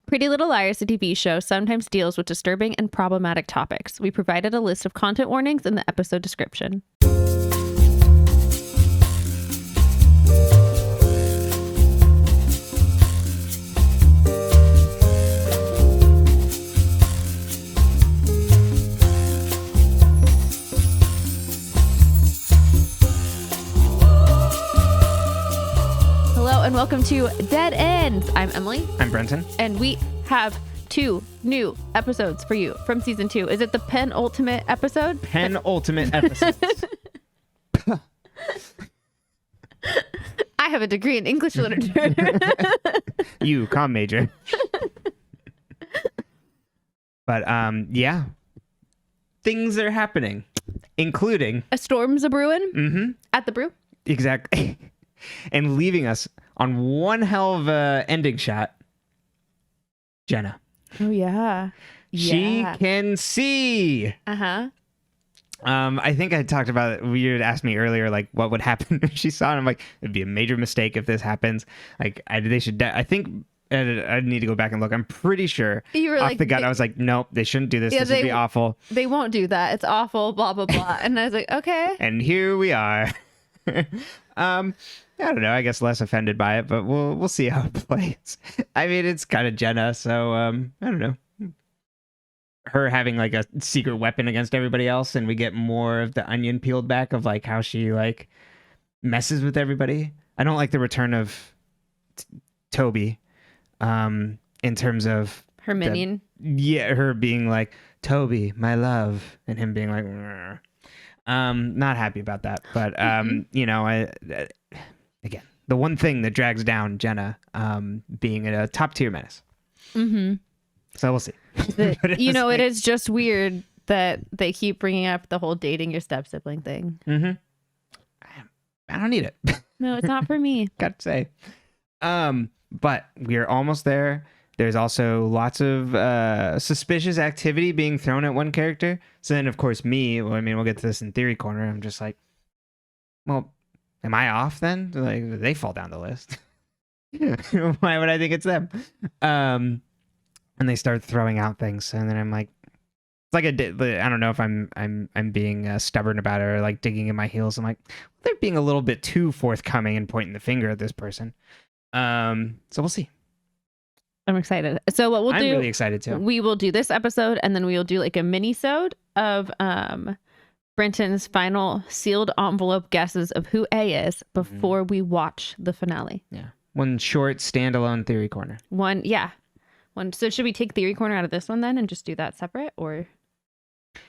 Pretty Little Liars, the TV show, sometimes deals with disturbing and problematic topics. We provided a list of content warnings in the episode description. And welcome to Dead Ends. I'm Emily. I'm Brenton. And we have 2 new episodes for you from season 2. Is it the penultimate episode? Penultimate episode. I have a degree in English literature. You, comm major. But yeah. Things are happening, including a storm's a brewing at the brew. Exactly. And leaving us on one hell of a ending shot, Jenna. Oh, yeah. She can see. Uh-huh. I think I talked about it. You had asked me earlier, like, what would happen if she saw it. I'm like, it'd be a major mistake if this happens. Like, I think I need to go back and look. I'm pretty sure. You were off the gut. I was like, nope, they shouldn't do this. This would be awful. They won't do that. It's awful, blah, blah, blah. And I was like, okay. And here we are. I don't know. I guess less offended by it, but we'll see how it plays. I mean, it's kind of Jenna, so I don't know. Her having like a secret weapon against everybody else, and we get more of the onion peeled back of like how she like messes with everybody. I don't like the return of Toby, in terms of her minion. Her being like Toby, my love, and him being like, not happy about that. But you know, again, the one thing that drags down Jenna, being a top tier menace. Mm-hmm. So we'll see. You know, it is just weird that they keep bringing up the whole dating your step sibling thing. Mm-hmm. I don't need it. No, it's not for me. Got to say. But we're almost there. There's also lots of suspicious activity being thrown at one character. So then, of course, we'll get to this in Theory Corner. I'm just like, well, am I off then? Like, they fall down the list. Why would I think it's them? And they start throwing out things, and then I'm like, it's like I don't know if I'm being stubborn about it or like digging in my heels. I'm like, they're being a little bit too forthcoming and pointing the finger at this person. So we'll see. I'm excited. So what I'm really excited too. We will do this episode, and then we will do like a mini-sode of Brenton's final sealed envelope guesses of who A is before we watch the finale. Yeah. One short standalone Theory Corner. One. So should we take Theory Corner out of this one then and just do that separate, or?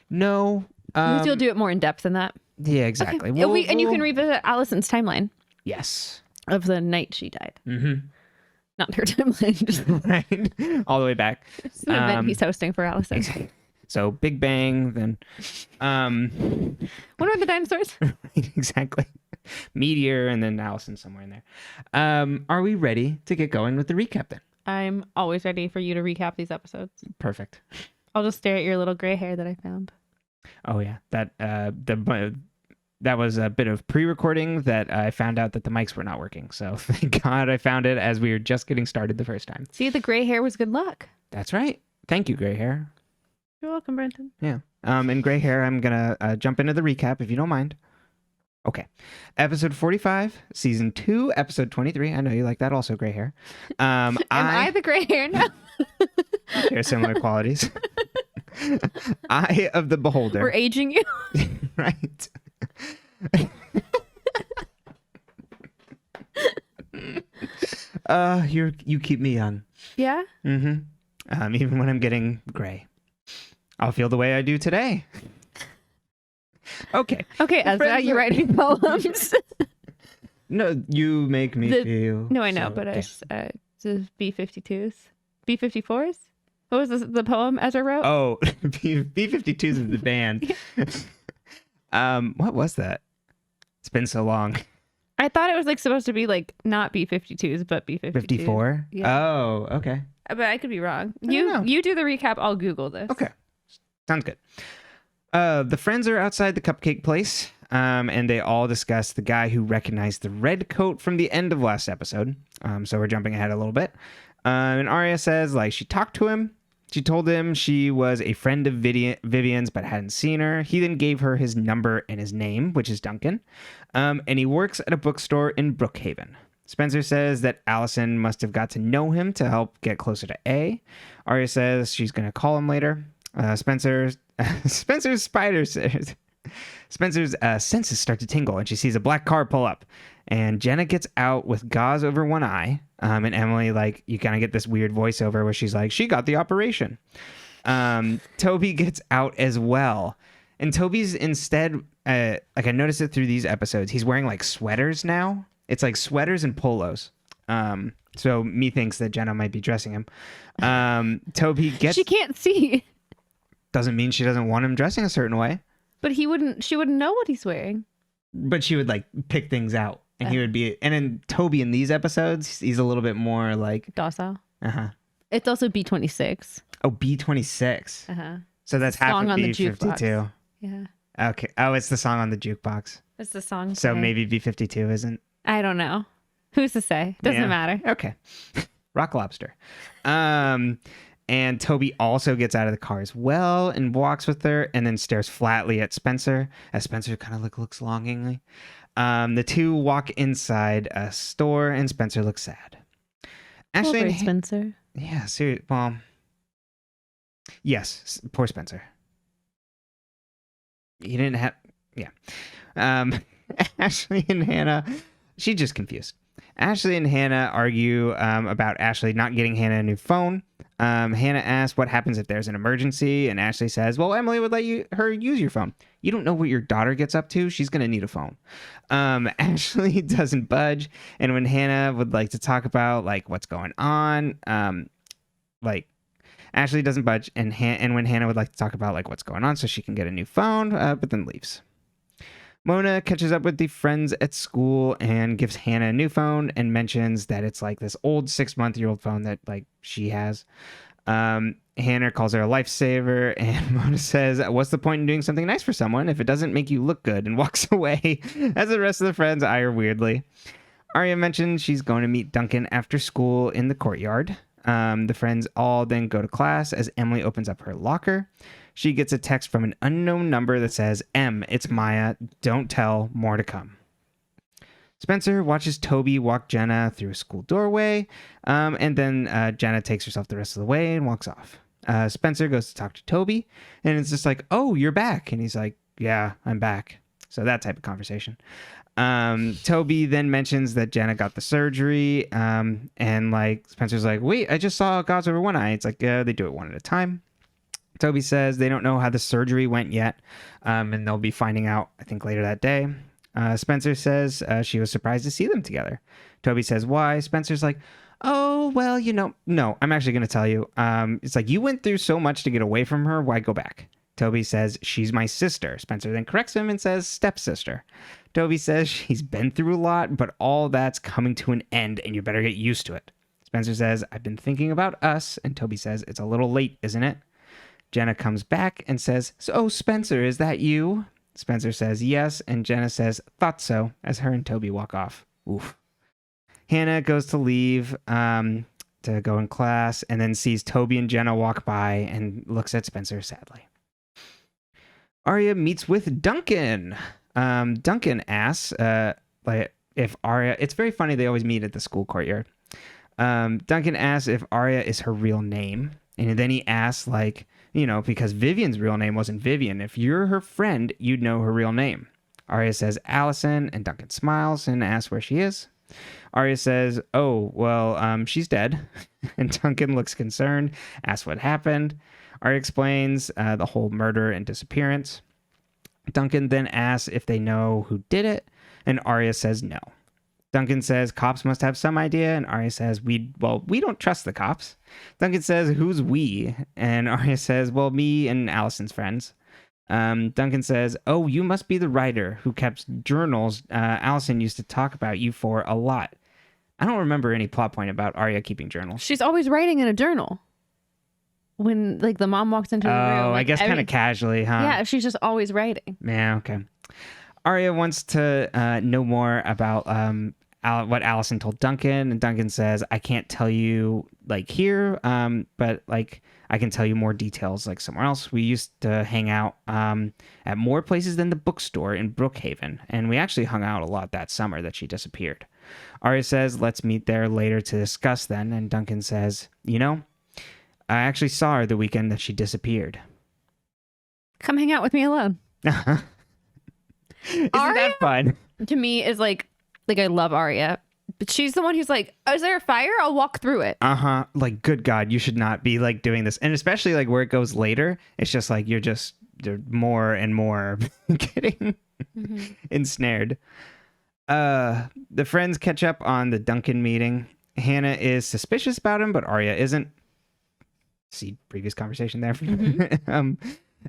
No. Because you'll do it more in depth than that. Yeah, exactly. Okay. And you can revisit Alison's timeline. Yes. Of the night she died. Mm-hmm. Not her timeline. Just right. All the way back. It's an event he's hosting for Alison. Exactly. So Big Bang, then what are the dinosaurs? Right, exactly. Meteor, and then Alison somewhere in there. Are we ready to get going with the recap then? I'm always ready for you to recap these episodes. Perfect. I'll just stare at your little gray hair that I found. Oh yeah. That was a bit of pre-recording that I found out that the mics were not working. So thank God I found it as we were just getting started the first time. See, the gray hair was good luck. That's right. Thank you, gray hair. You're welcome, Brenton. Yeah. In gray hair, I'm going to jump into the recap if you don't mind. Okay. Episode 45, season 2, episode 23. I know you like that also, gray hair. Am I the gray hair now? Share similar qualities. Eye of the Beholder. We're aging you. Right. You keep me young. Yeah? Mm-hmm. Even when I'm getting gray. I'll feel the way I do today. Okay. Okay, Ezra, you writing poems? No, you make me feel. No, I know, so, but it's B-52s. B-54s? What was the poem Ezra wrote? Oh, B-52s is the band. What was that? It's been so long. I thought it was like supposed to be like not B-52s, but B-52s. 54? Yeah. Oh, okay. But I could be wrong. You do the recap. I'll Google this. Okay. Sounds good. The friends are outside the cupcake place, and they all discuss the guy who recognized the red coat from the end of last episode. So we're jumping ahead a little bit. And Aria says, like, she talked to him. She told him she was a friend of Vivian's but hadn't seen her. He then gave her his number and his name, which is Duncan. And he works at a bookstore in Brookhaven. Spencer says that Alison must have got to know him to help get closer to A. Aria says she's going to call him later. Spencer's senses start to tingle, and she sees a black car pull up. And Jenna gets out with gauze over one eye. And Emily, like, you kind of get this weird voiceover where she's like, she got the operation. Toby gets out as well. And Toby's instead, like, I noticed it through these episodes, he's wearing like sweaters now. It's like sweaters and polos. So methinks that Jenna might be dressing him. Toby gets... She can't see. Doesn't mean she doesn't want him dressing a certain way. But she wouldn't know what he's wearing. But she would like pick things out. And he would be... And then Toby in these episodes, he's a little bit more like... docile. Uh-huh. It's also B26. Oh, B26. Uh-huh. So that's half Song of on the B52. jukebox. Yeah. Okay. Oh, it's the song on the jukebox. It's the song. So today. maybe B52 isn't... I don't know. Who's to say? Doesn't matter. Okay. Rock Lobster. And Toby also gets out of the car as well and walks with her and then stares flatly at Spencer as Spencer kind of looks longingly. The two walk inside a store and Spencer looks sad. Ashley and Spencer. Yeah, seriously. Well, yes, poor Spencer. He didn't have... Yeah. Ashley and Hannah... She's just confused. Ashley and Hannah argue about Ashley not getting Hannah a new phone. Hannah asks what happens if there's an emergency, and Ashley says, well, Emily would let her use your phone. You don't know what your daughter gets up to. She's going to need a phone. Ashley doesn't budge, and when Hannah would like to talk about like what's going on, like Ashley doesn't budge, and when Hannah would like to talk about like what's going on so she can get a new phone, but then leaves. Mona catches up with the friends at school and gives Hannah a new phone and mentions that it's like this old 6-month-old phone that like she has. Hannah calls her a lifesaver, and Mona says, what's the point in doing something nice for someone if it doesn't make you look good, and walks away as the rest of the friends eye her weirdly. Aria mentions she's going to meet Duncan after school in the courtyard. The friends all then go to class as Emily opens up her locker. She gets a text from an unknown number that says, it's Maya. Don't tell. More to come. Spencer watches Toby walk Jenna through a school doorway, and then Jenna takes herself the rest of the way and walks off. Spencer goes to talk to Toby, and it's just like, oh, you're back. And he's like, yeah, I'm back. So that type of conversation. Toby then mentions that Jenna got the surgery, and like Spencer's like, wait, I just saw gauze over one eye. It's like, yeah, they do it one at a time. Toby says they don't know how the surgery went yet, and they'll be finding out, I think, later that day. Spencer says she was surprised to see them together. Toby says why. Spencer's like, oh, well, no, I'm actually going to tell you. It's like, you went through so much to get away from her. Why go back? Toby says she's my sister. Spencer then corrects him and says stepsister. Toby says she's been through a lot, but all that's coming to an end, and you better get used to it. Spencer says, I've been thinking about us, and Toby says, it's a little late, isn't it? Jenna comes back and says, so Spencer, is that you? Spencer says yes, and Jenna says, thought so, as her and Toby walk off. Oof. Hannah goes to leave to go in class, and then sees Toby and Jenna walk by and looks at Spencer sadly. Aria meets with Duncan. Duncan asks like if Aria... It's very funny, they always meet at the school courtyard. Duncan asks if Aria is her real name, and then he asks like... because Vivian's real name wasn't Vivian. If you're her friend, you'd know her real name. Aria says Alison, and Duncan smiles and asks where she is. Aria says, oh, well, she's dead. And Duncan looks concerned, asks what happened. Aria explains the whole murder and disappearance. Duncan then asks if they know who did it, and Aria says no. Duncan says cops must have some idea, and Aria says, we don't trust the cops. Duncan says, who's we? And Aria says, well, me and Alison's friends. Duncan says, oh, you must be the writer who kept journals Alison used to talk about you for a lot. I don't remember any plot point about Aria keeping journals. She's always writing in a journal. When like the mom walks into the room. Oh, like, I guess kind of casually, huh? Yeah, she's just always writing. Yeah, okay. Aria wants to know more about what Alison told Duncan, and Duncan says, I can't tell you like here, but like I can tell you more details like somewhere else. We used to hang out at more places than the bookstore in Brookhaven, and we actually hung out a lot that summer that she disappeared. Aria says, let's meet there later to discuss then, and Duncan says, you know, I actually saw her the weekend that she disappeared. Come hang out with me alone. Isn't that fun? To me is like I love Aria, but she's the one who's like, oh, is there a fire? I'll walk through it. Like, good God, you should not be like doing this. And especially like where it goes later, it's just like you're more and more getting ensnared. The friends catch up on the Duncan meeting. Hannah is suspicious about him, but Aria isn't. See previous conversation there.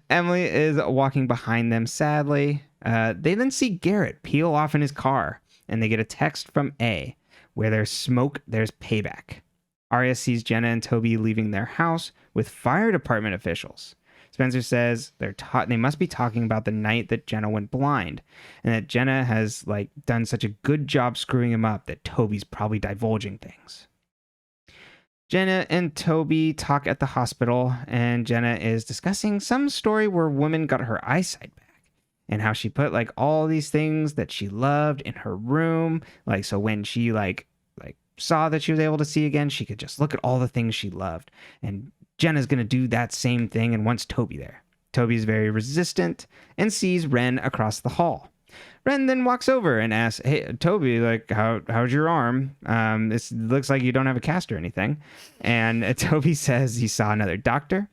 Emily is walking behind them sadly. They then see Garrett peel off in his car, and they get a text from A, where there's smoke, there's payback. Aria sees Jenna and Toby leaving their house with fire department officials. Spencer says they must be talking about the night that Jenna went blind, and that Jenna has like done such a good job screwing him up that Toby's probably divulging things. Jenna and Toby talk at the hospital, and Jenna is discussing some story where a woman got her eyesight back and how she put like all these things that she loved in her room. Like, so when she like saw that she was able to see again, she could just look at all the things she loved. And Jenna's going to do that same thing and wants Toby there. Toby's very resistant and sees Ren across the hall. Ren then walks over and asks, hey, Toby, like, how's your arm? It looks like you don't have a cast or anything. And Toby says he saw another doctor.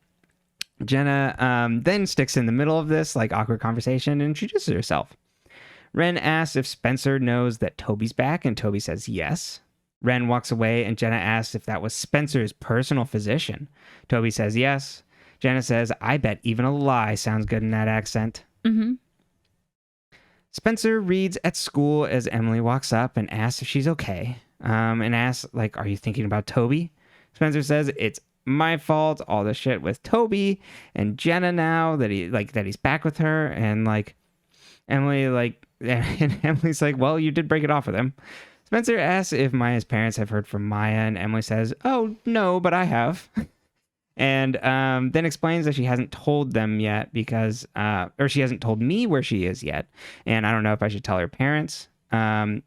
Jenna then sticks in the middle of this, like, awkward conversation and introduces herself. Ren asks if Spencer knows that Toby's back, and Toby says yes. Ren walks away, and Jenna asks if that was Spencer's personal physician. Toby says yes. Jenna says, I bet even a lie sounds good in that accent. Mm-hmm. Spencer reads at school as Emily walks up and asks if she's okay, and asks, like, are you thinking about Toby? Spencer says it's my fault, all the shit with Toby and Jenna now that he's back with her, and like Emily, like, and Emily's like, well, you did break it off with him. Spencer asks if Maya's parents have heard from Maya, and Emily says, oh, no, but I have. And then explains that she hasn't told them yet because, or she hasn't told me where she is yet. And I don't know if I should tell her parents.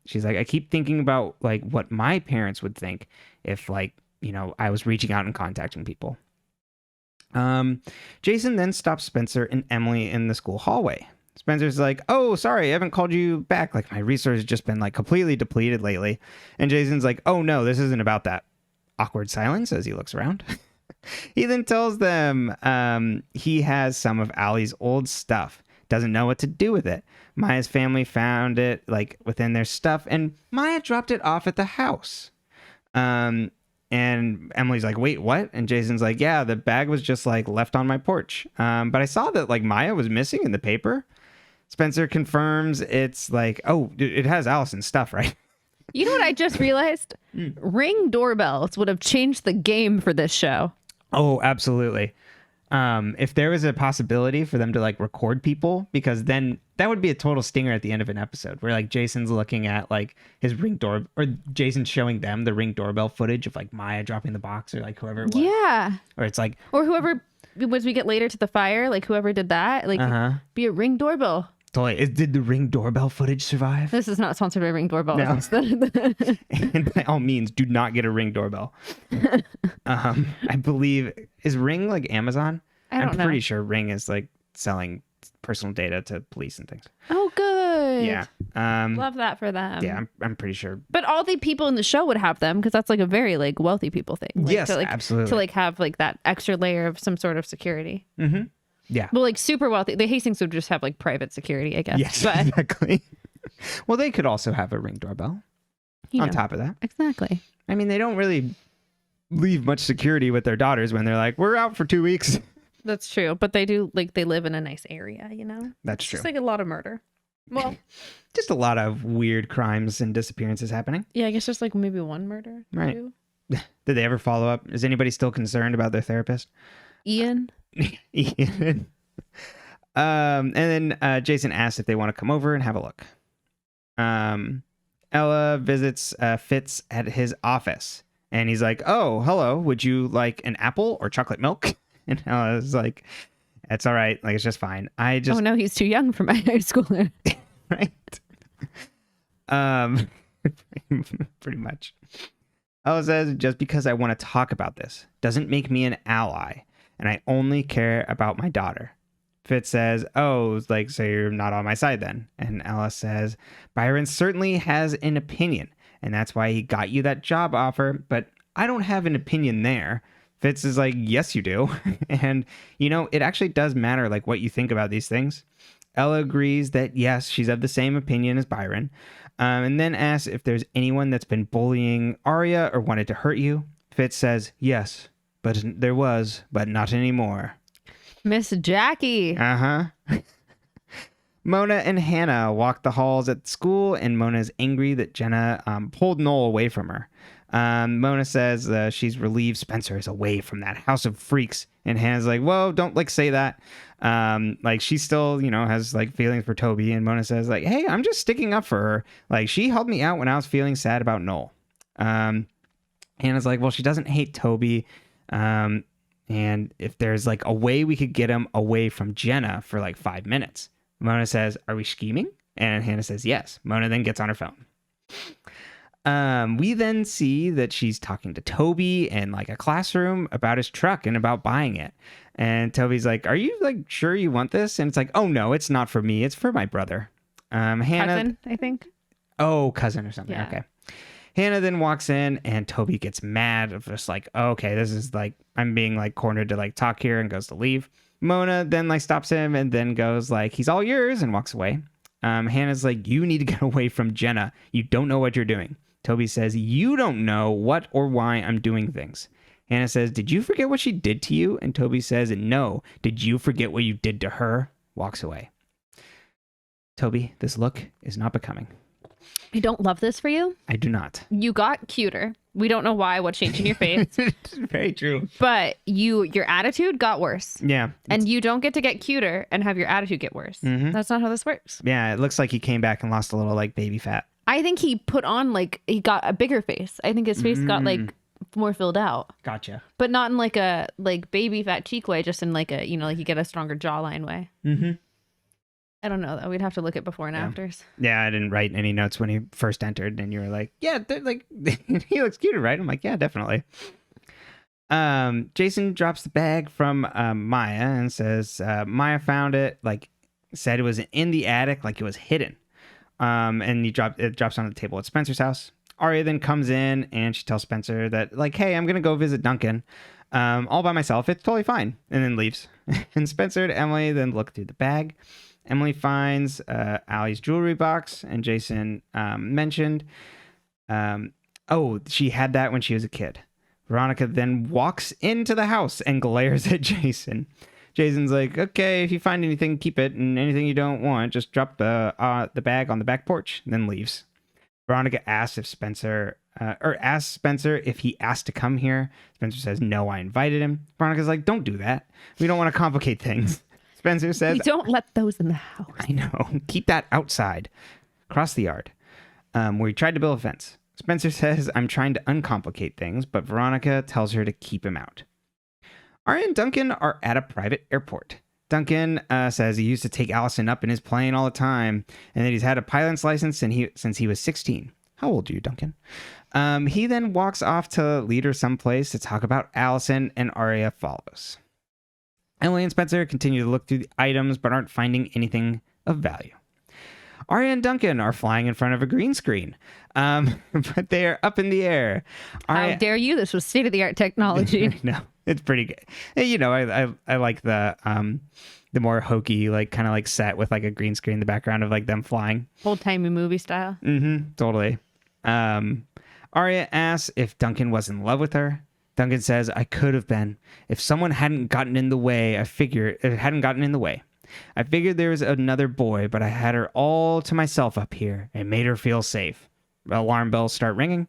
She's like, I keep thinking about like what my parents would think if like, you know, I was reaching out and contacting people. Jason then stops Spencer and Emily in the school hallway. Spencer's like, oh, sorry, I haven't called you back. Like my resources just been like completely depleted lately. And Jason's like, oh no, this isn't about that. Awkward silence as he looks around. He then tells them he has some of Allie's old stuff, doesn't know what to do with it. Maya's family found it like within their stuff, and Maya dropped it off at the house. And Emily's like, wait, what? And Jason's like, yeah, the bag was just like left on my porch. But I saw that like Maya was missing in the paper. Spencer confirms it's like, oh, it has Alison's stuff, right? You know what I just realized? Ring doorbells would have changed the game for this show. Oh, absolutely. If there was a possibility for them to like record people, because then that would be a total stinger at the end of an episode where like Jason's looking at like his ring door, or Jason's showing them the ring doorbell footage of like Maya dropping the box, or like whoever it was. Yeah. Or it's like, or whoever, as we get later to the fire, like whoever did that, like be a ring doorbell. Totally. Did the ring doorbell footage survive? This is not sponsored by Ring Doorbell. No. And by all means, do not get a Ring doorbell. I believe, is Ring like Amazon? I'm pretty sure Ring is like selling personal data to police and things. Oh, good. Yeah. Love that for them. Yeah, I'm pretty sure. But all the people in the show would have them because that's like a very like wealthy people thing. Like, yes, absolutely. To like have like that extra layer of some sort of security. Mm-hmm. Yeah. But like super wealthy. The Hastings would just have like private security, I guess. Yes, but, exactly. Well, they could also have a Ring doorbell on top of that. Exactly. I mean, they don't really leave much security with their daughters when they're like, we're out for 2 weeks. That's true. But they do, like, they live in a nice area, you know? That's true. It's like a lot of murder. Well, just a lot of weird crimes and disappearances happening. Yeah, I guess just like maybe one murder. Right. Two. Did they ever follow up? Is anybody still concerned about their therapist? Ian. Ian. And then Jason asks if they want to come over and have a look. Ella visits Fitz at his office, and he's like, "Oh, hello. Would you like an apple or chocolate milk?" And Ella's like, "It's all right. Like, it's just fine. I just..." Oh no, he's too young for my high schooler. Right. Pretty much. Ella says, "Just because I want to talk about this doesn't make me an ally, and I only care about my daughter." Fitz says, "Oh, like, so you're not on my side then?" And Ella says, "Byron certainly has an opinion, and that's why he got you that job offer, but I don't have an opinion there." Fitz is like, "Yes, you do." And, it actually does matter, like, what you think about these things. Ella agrees that, yes, she's of the same opinion as Byron, and then asks if there's anyone that's been bullying Aria or wanted to hurt you. Fitz says, "Yes, but there was, but not anymore." Miss Jackie. Uh-huh. Mona and Hannah walk the halls at school, and Mona is angry that Jenna pulled Noel away from her. Mona says she's relieved Spencer is away from that house of freaks, and Hannah's like, "Whoa, don't say that." Like, she still, has like feelings for Toby, and Mona says like, "Hey, I'm just sticking up for her. Like, she helped me out when I was feeling sad about Noel." Hannah's like, "Well, she doesn't hate Toby. And if there's like a way we could get him away from Jenna for like 5 minutes." Mona says, "Are we scheming?" And Hannah says, "Yes." Mona then gets on her phone. We then see that she's talking to Toby in like a classroom about his truck and about buying it. And Toby's like, "Are you like sure you want this?" And it's like, "Oh no, it's not for me. It's for my brother." Hannah, Cousin, I think. Oh, cousin or something. Yeah. Okay. Hannah then walks in, and Toby gets mad of just like, "Oh, okay, this is like, I'm being like cornered to like talk here," and goes to leave. Mona then like stops him and then goes like, "He's all yours," and walks away. Hannah's like, "You need to get away from Jenna. You don't know what you're doing." Toby says, "You don't know what or why I'm doing things." Hannah says, "Did you forget what she did to you?" And Toby says, "No. Did you forget what you did to her?" Walks away. Toby, this look is not becoming. I don't love this for you. I do not. You got cuter. We don't know why, what changed in your face. Very true. But your attitude got worse. Yeah. And you don't get to get cuter and have your attitude get worse. Mm-hmm. That's not how this works. Yeah, it looks like he came back and lost a little like baby fat. I think he put on like, he got a bigger face. I think his face got like more filled out. Gotcha. But not in like a like baby fat cheek way, just in like a, like you get a stronger jawline way. Mm-hmm. I don't know though. We'd have to look at before and afters. Yeah, I didn't write any notes when he first entered, and you were like, "Yeah, like he looks cuter, right?" I'm like, "Yeah, definitely." Jason drops the bag from Maya and says Maya found it, like said it was in the attic, like it was hidden. And it drops on the table at Spencer's house. Aria then comes in and she tells Spencer that like, "Hey, I'm gonna go visit Duncan all by myself. It's totally fine," and then leaves. And Spencer and Emily then look through the bag. Emily finds Allie's jewelry box, and Jason mentioned, she had that when she was a kid. Veronica then walks into the house and glares at Jason. Jason's like, "Okay, if you find anything, keep it, and anything you don't want, just drop the bag on the back porch," and then leaves. Veronica asks if Spencer if he asked to come here. Spencer says, "No, I invited him." Veronica's like, "Don't do that. We don't want to complicate things." Spencer says, "We don't let those in the house." I know. "Keep that outside. Across the yard." Where he tried to build a fence. Spencer says, "I'm trying to uncomplicate things," but Veronica tells her to keep him out. Aria and Duncan are at a private airport. Duncan says he used to take Alison up in his plane all the time, and that he's had a pilot's license since he was 16. How old are you, Duncan? He then walks off to lead her someplace to talk about Alison, and Aria follows. Emily and Spencer continue to look through the items, but aren't finding anything of value. Aria and Duncan are flying in front of a green screen, but they are up in the air. How dare you? This was state-of-the-art technology. No, it's pretty good. I like the more hokey, like kind of like set with like a green screen in the background of like them flying. Old-timey movie style. Mm-hmm, totally. Aria asks if Duncan was in love with her. Duncan says, "I could have been. If someone hadn't gotten in the way, I figured there was another boy, but I had her all to myself up here and made her feel safe." Alarm bells start ringing.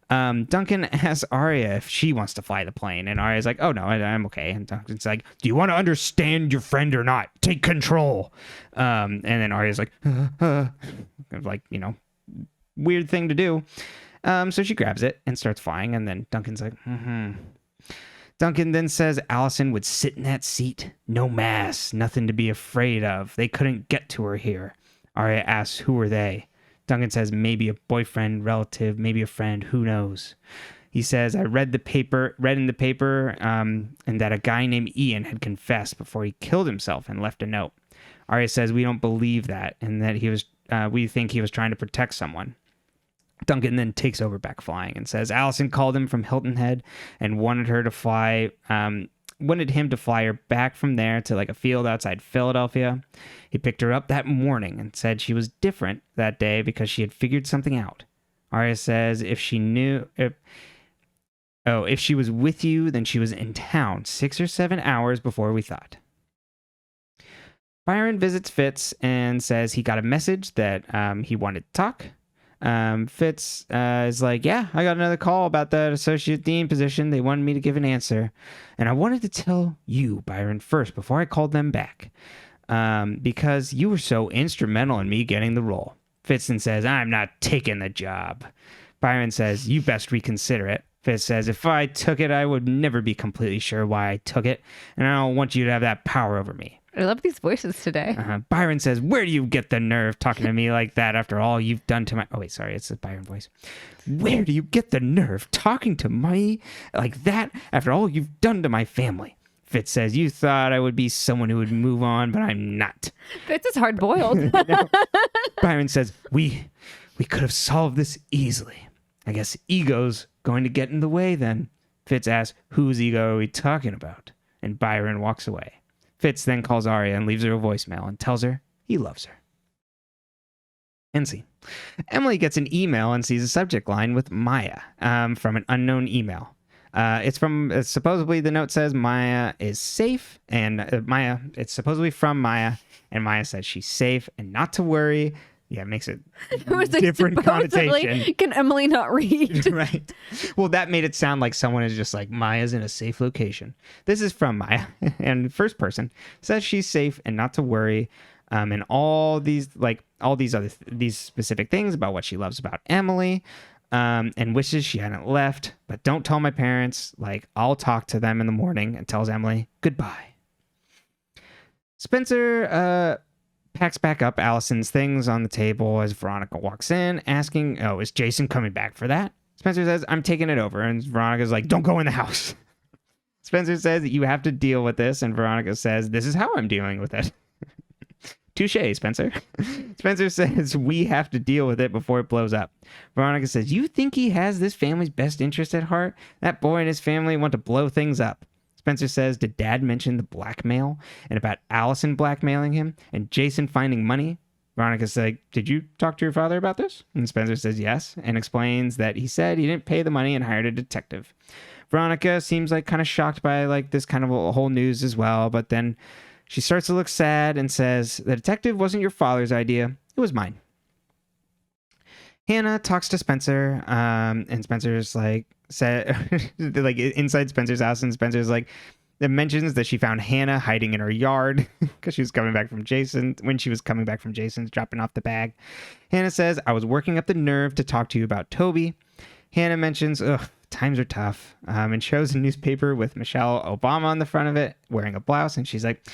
Duncan asks Aria if she wants to fly the plane, and Aria's like, "Oh no, I'm okay." And Duncan's like, "Do you want to understand your friend or not? Take control." And then Aria's like, like, weird thing to do. So she grabs it and starts flying, and then Duncan's like, Duncan then says Alison would sit in that seat. No mask, nothing to be afraid of. They couldn't get to her here. Aria asks, who are they? Duncan says, maybe a boyfriend, relative, maybe a friend, who knows? He says, I read in the paper, and that a guy named Ian had confessed before he killed himself and left a note. Aria says, we don't believe that, and that we think he was trying to protect someone. Duncan then takes over back flying and says Alison called him from Hilton Head and wanted him to fly her back from there to like a field outside Philadelphia. He picked her up that morning and said she was different that day because she had figured something out. Aria says if she was with you, then she was in town 6 or 7 hours before we thought. Byron visits Fitz and says he got a message that he wanted to talk. Fitz is like, yeah, I got another call about that associate dean position. They wanted me to give an answer. And I wanted to tell you, Byron, first before I called them back. Because you were so instrumental in me getting the role. Fitz then says, I'm not taking the job. Byron says, you best reconsider it. Fitz says, if I took it, I would never be completely sure why I took it. And I don't want you to have that power over me. I love these voices today. Byron says, where do you get the nerve talking to me like that after all you've done to my... Oh, wait, sorry. It's a Byron voice. Where do you get the nerve talking to me like that after all you've done to my family? Fitz says, you thought I would be someone who would move on, but I'm not. Fitz is hard-boiled. Byron says, we could have solved this easily. I guess ego's going to get in the way then. Fitz asks, whose ego are we talking about? And Byron walks away. Fitz then calls Aria and leaves her a voicemail and tells her he loves her. End scene. Emily gets an email and sees a subject line with Maya from an unknown email. It's supposedly the note says Maya is safe, and it's supposedly from Maya, and Maya says she's safe and not to worry. Yeah, it makes it different connotation. Can Emily not read? Right. Well, that made it sound like someone is just like, Maya's in a safe location. This is from Maya, and first person says she's safe and not to worry. And all these specific things about what she loves about Emily, and wishes she hadn't left. But don't tell my parents. Like, I'll talk to them in the morning, and tells Emily goodbye. Spencer packs back up Alison's things on the table as Veronica walks in, asking, oh, is Jason coming back for that? Spencer says, I'm taking it over. And Veronica's like, don't go in the house. Spencer says that you have to deal with this. And Veronica says, this is how I'm dealing with it. Touche, Spencer. Spencer says, we have to deal with it before it blows up. Veronica says, you think he has this family's best interest at heart? That boy and his family want to blow things up. Spencer says, did Dad mention the blackmail and about Alison blackmailing him and Jason finding money? Veronica says, did you talk to your father about this? And Spencer says yes, and explains that he said he didn't pay the money and hired a detective. Veronica seems like kind of shocked by like this kind of a whole news as well, but then she starts to look sad and says, the detective wasn't your father's idea, it was mine. Hannah talks to Spencer, and Spencer's like, like inside Spencer's house, and Spencer's like, it mentions that she found Hannah hiding in her yard because she was coming back from Jason. When she was coming back from Jason's, dropping off the bag. Hannah says, I was working up the nerve to talk to you about Toby. Hannah mentions, times are tough, and shows a newspaper with Michelle Obama on the front of it, wearing a blouse. And she's like,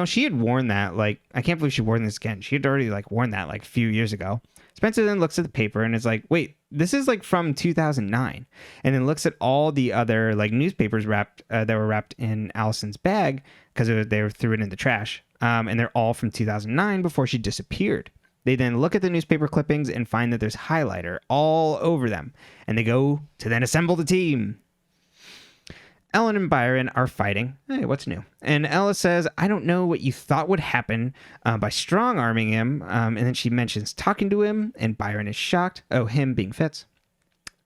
she had worn that. Like, I can't believe she wore this again. She had already like worn that like a few years ago. Spencer then looks at the paper and is like, wait, this is like from 2009. And then looks at all the other like newspapers that were wrapped in Alison's bag because they threw it in the trash. And they're all from 2009 before she disappeared. They then look at the newspaper clippings and find that there's highlighter all over them. And they go to then assemble the team. Ellen and Byron are fighting. Hey, what's new? And Ella says, I don't know what you thought would happen by strong-arming him. And then she mentions talking to him, and Byron is shocked. Oh, him being Fitz.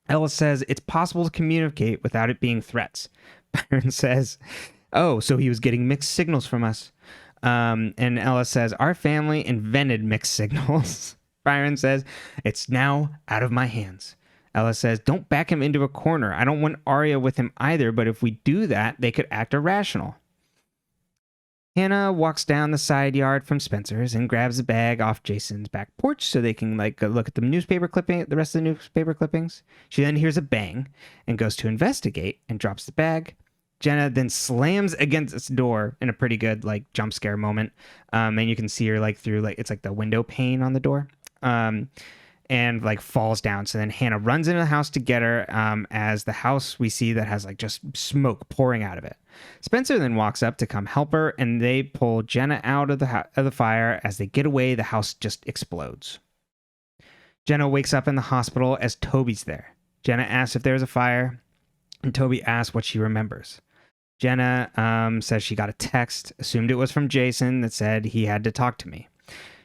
Ella says, it's possible to communicate without it being threats. Byron says, oh, so he was getting mixed signals from us. And Ella says, our family invented mixed signals. Byron says, it's now out of my hands. Ella says, don't back him into a corner. I don't want Aria with him either, but if we do that, they could act irrational. Hannah walks down the side yard from Spencer's and grabs a bag off Jason's back porch so they can go look at the rest of the newspaper clippings. She then hears a bang and goes to investigate and drops the bag. Jenna then slams against its door in a pretty good jump scare moment, and you can see her through it's the window pane on the door, and falls down. So then Hannah runs into the house to get her, as the house we see that has just smoke pouring out of it. Spencer then walks up to come help her, and they pull Jenna out of the fire. As they get away, the house just explodes. Jenna wakes up in the hospital as Toby's there. Jenna asks if there was a fire, and Toby asks what she remembers. Jenna says she got a text, assumed it was from Jason, that said he had to talk to me.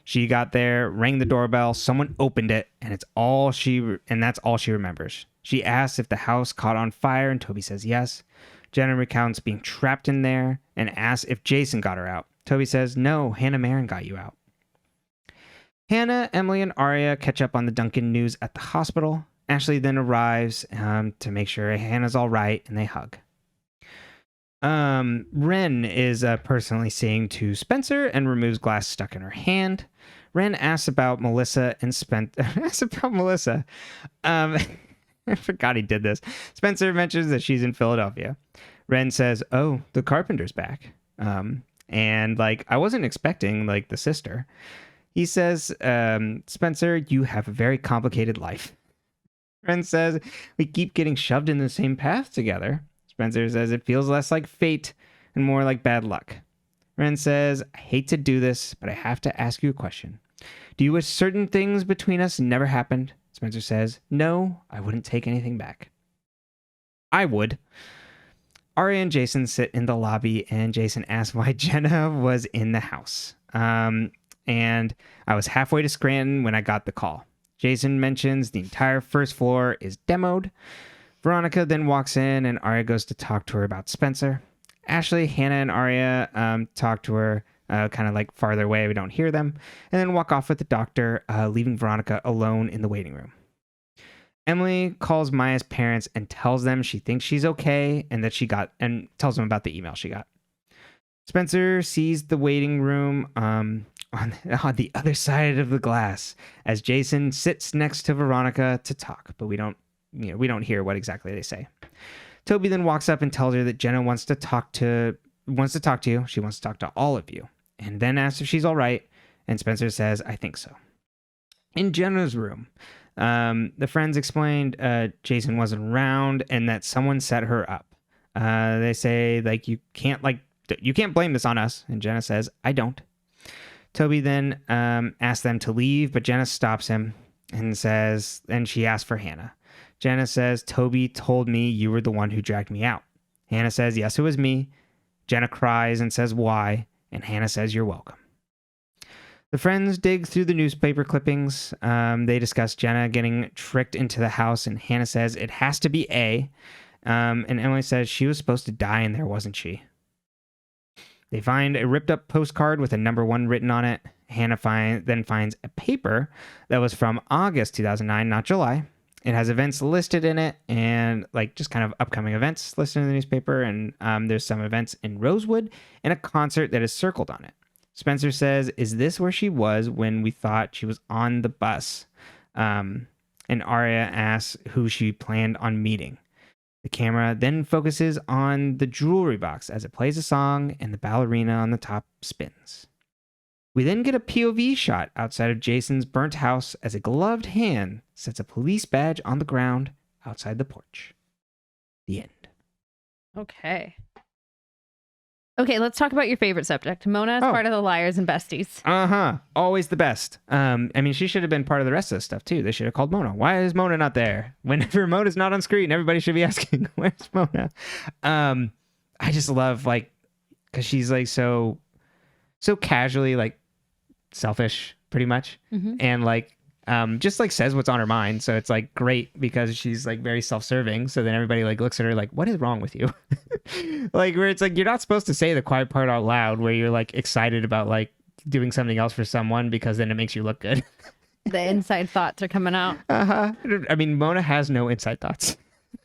She got there, rang the doorbell, someone opened it, and that's all she remembers. She asks if the house caught on fire, and Toby says yes. Jenna recounts being trapped in there and asks if Jason got her out. Toby says, no, Hannah Marin got you out. Hannah, Emily, and Aria catch up on the Duncan news at the hospital. Ashley then arrives to make sure Hannah's all right, and they hug. Ren is personally seeing to Spencer and removes glass stuck in her hand. Ren asks about Melissa and asks about Melissa. I forgot he did this. Spencer mentions that she's in Philadelphia. Ren says, oh, the carpenter's back. And I wasn't expecting the sister. He says, Spencer, you have a very complicated life. Ren says, we keep getting shoved in the same path together. Spencer says it feels less like fate and more like bad luck. Ren says, I hate to do this, but I have to ask you a question. Do you wish certain things between us never happened? Spencer says, no, I wouldn't take anything back. I would. Aria and Jason sit in the lobby, and Jason asks why Jenna was in the house. And I was halfway to Scranton when I got the call. Jason mentions the entire first floor is demoed. Veronica then walks in, and Aria goes to talk to her about Spencer. Ashley, Hannah, and Aria talk to her kind of farther away. We don't hear them. And then walk off with the doctor, leaving Veronica alone in the waiting room. Emily calls Maya's parents and tells them she thinks she's okay and tells them about the email she got. Spencer sees the waiting room on the other side of the glass as Jason sits next to Veronica to talk, but we don't hear what exactly they say. Toby then walks up and tells her that Jenna wants to talk to you. She wants to talk to all of you, and then asks if she's all right. And Spencer says, I think so. In Jenna's room, the friends explained Jason wasn't around and that someone set her up. They say you can't blame this on us. And Jenna says, I don't. Toby then asks them to leave, but Jenna stops him and she asks for Hannah. Jenna says, Toby told me you were the one who dragged me out. Hannah says, yes, it was me. Jenna cries and says, why? And Hannah says, you're welcome. The friends dig through the newspaper clippings. They discuss Jenna getting tricked into the house, and Hannah says, it has to be A. And Emily says, she was supposed to die in there, wasn't she? They find a ripped up postcard with a number 1 written on it. Hannah then finds a paper that was from August 2009, not July. It has events listed in it and just kind of upcoming events listed in the newspaper. And there's some events in Rosewood and a concert that is circled on it. Spencer says, is this where she was when we thought she was on the bus? And Aria asks who she planned on meeting. The camera then focuses on the jewelry box as it plays a song and the ballerina on the top spins. We then get a POV shot outside of Jason's burnt house as a gloved hand sets a police badge on the ground outside the porch. The end. Okay, let's talk about your favorite subject. Mona is part of the Liars and Besties. Always the best. She should have been part of the rest of the stuff too. They should have called Mona. Why is Mona not there? Whenever Mona's not on screen, everybody should be asking, where's Mona? I just love because she's so casually selfish pretty much. Mm-hmm. And just says what's on her mind. So it's great because she's very self-serving. So then everybody looks at her what is wrong with you? Where it's you're not supposed to say the quiet part out loud where you're excited about doing something else for someone because then it makes you look good. The inside thoughts are coming out. Mona has no inside thoughts.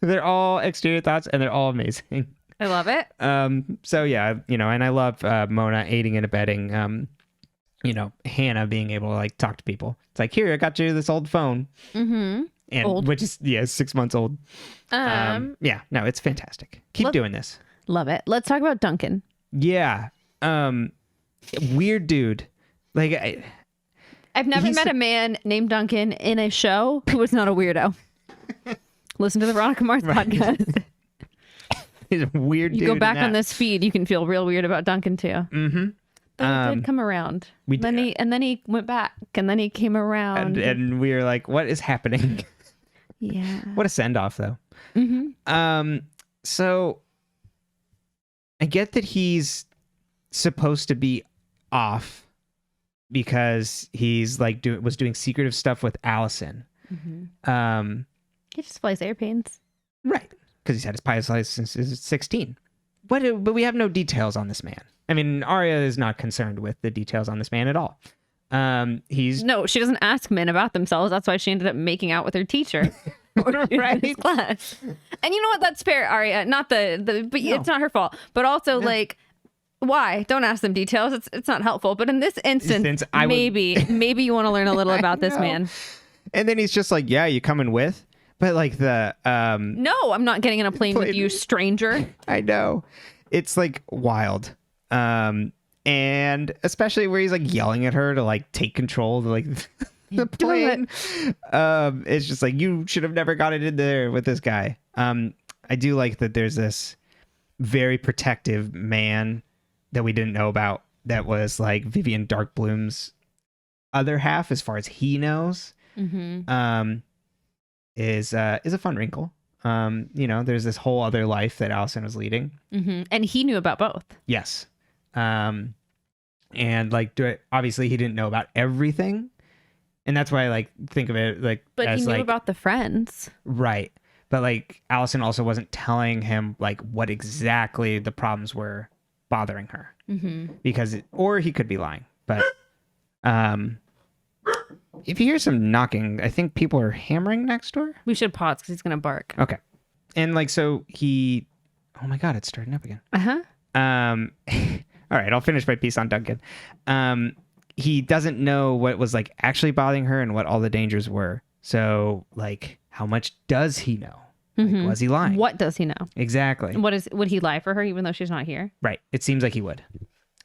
They're all exterior thoughts and they're all amazing. I love it. So yeah, and I love Mona aiding and abetting Hannah being able to like talk to people. It's like, here, I got you this old phone. Mm-hmm. And Old. which is 6 months old. Yeah, no, it's fantastic. Keep doing this. Love it. Let's talk about Duncan. Yeah. Weird dude. Like I've never met a man named Duncan in a show who was not a weirdo. Listen to the Veronica Mars podcast. He's a weird dude. You go back on this feed, you can feel real weird about Duncan too. Mm-hmm. But he did come around. Then he went back, and then he came around. And we were like, what is happening? Yeah. What a send off though. Mm-hmm. So I get that he's supposed to be off because he's like was doing secretive stuff with Alison. Mm-hmm. He just flies airplanes. Right. Because he's had his pilot's license since he's 16. But we have no details on this man. I mean, Aria is not concerned with the details on this man at all. No, she doesn't ask men about themselves. That's why she ended up making out with her teacher. Right. In his class. And you know what? That's fair, Aria. Not but no. It's not her fault. But also, like, why? Don't ask them details. It's not helpful. But in this instance maybe you want to learn a little about this man. And then he's just like, yeah, you coming with? But like no, I'm not getting in a plane with you, stranger. I know. It's like wild. And especially where he's like yelling at her to like take control of like the plane. It's just like, you should have never gotten in there with this guy. I do like that there's this very protective man that we didn't know about that was like Vivian Darkbloom's other half as far as he knows. Mm-hmm. Is a fun wrinkle. There's this whole other life that Alison was leading. Mm-hmm. And he knew about both. Yes. And like, obviously he didn't know about everything. And that's why I like think of it like, but as, he knew like, about the friends. Right. But like Alison also wasn't telling him like what exactly the problems were bothering her. Mm-hmm. Or he could be lying. But, if you hear some knocking, I think people are hammering next door. We should pause because he's going to bark. Okay. And like, so oh my God, it's starting up again. Uh-huh. All right, I'll finish my piece on Duncan. He doesn't know what was like actually bothering her and what all the dangers were. So like, how much does he know? Mm-hmm. Like, was he lying? What does he know? Exactly. Would he lie for her even though she's not here? Right. It seems like he would.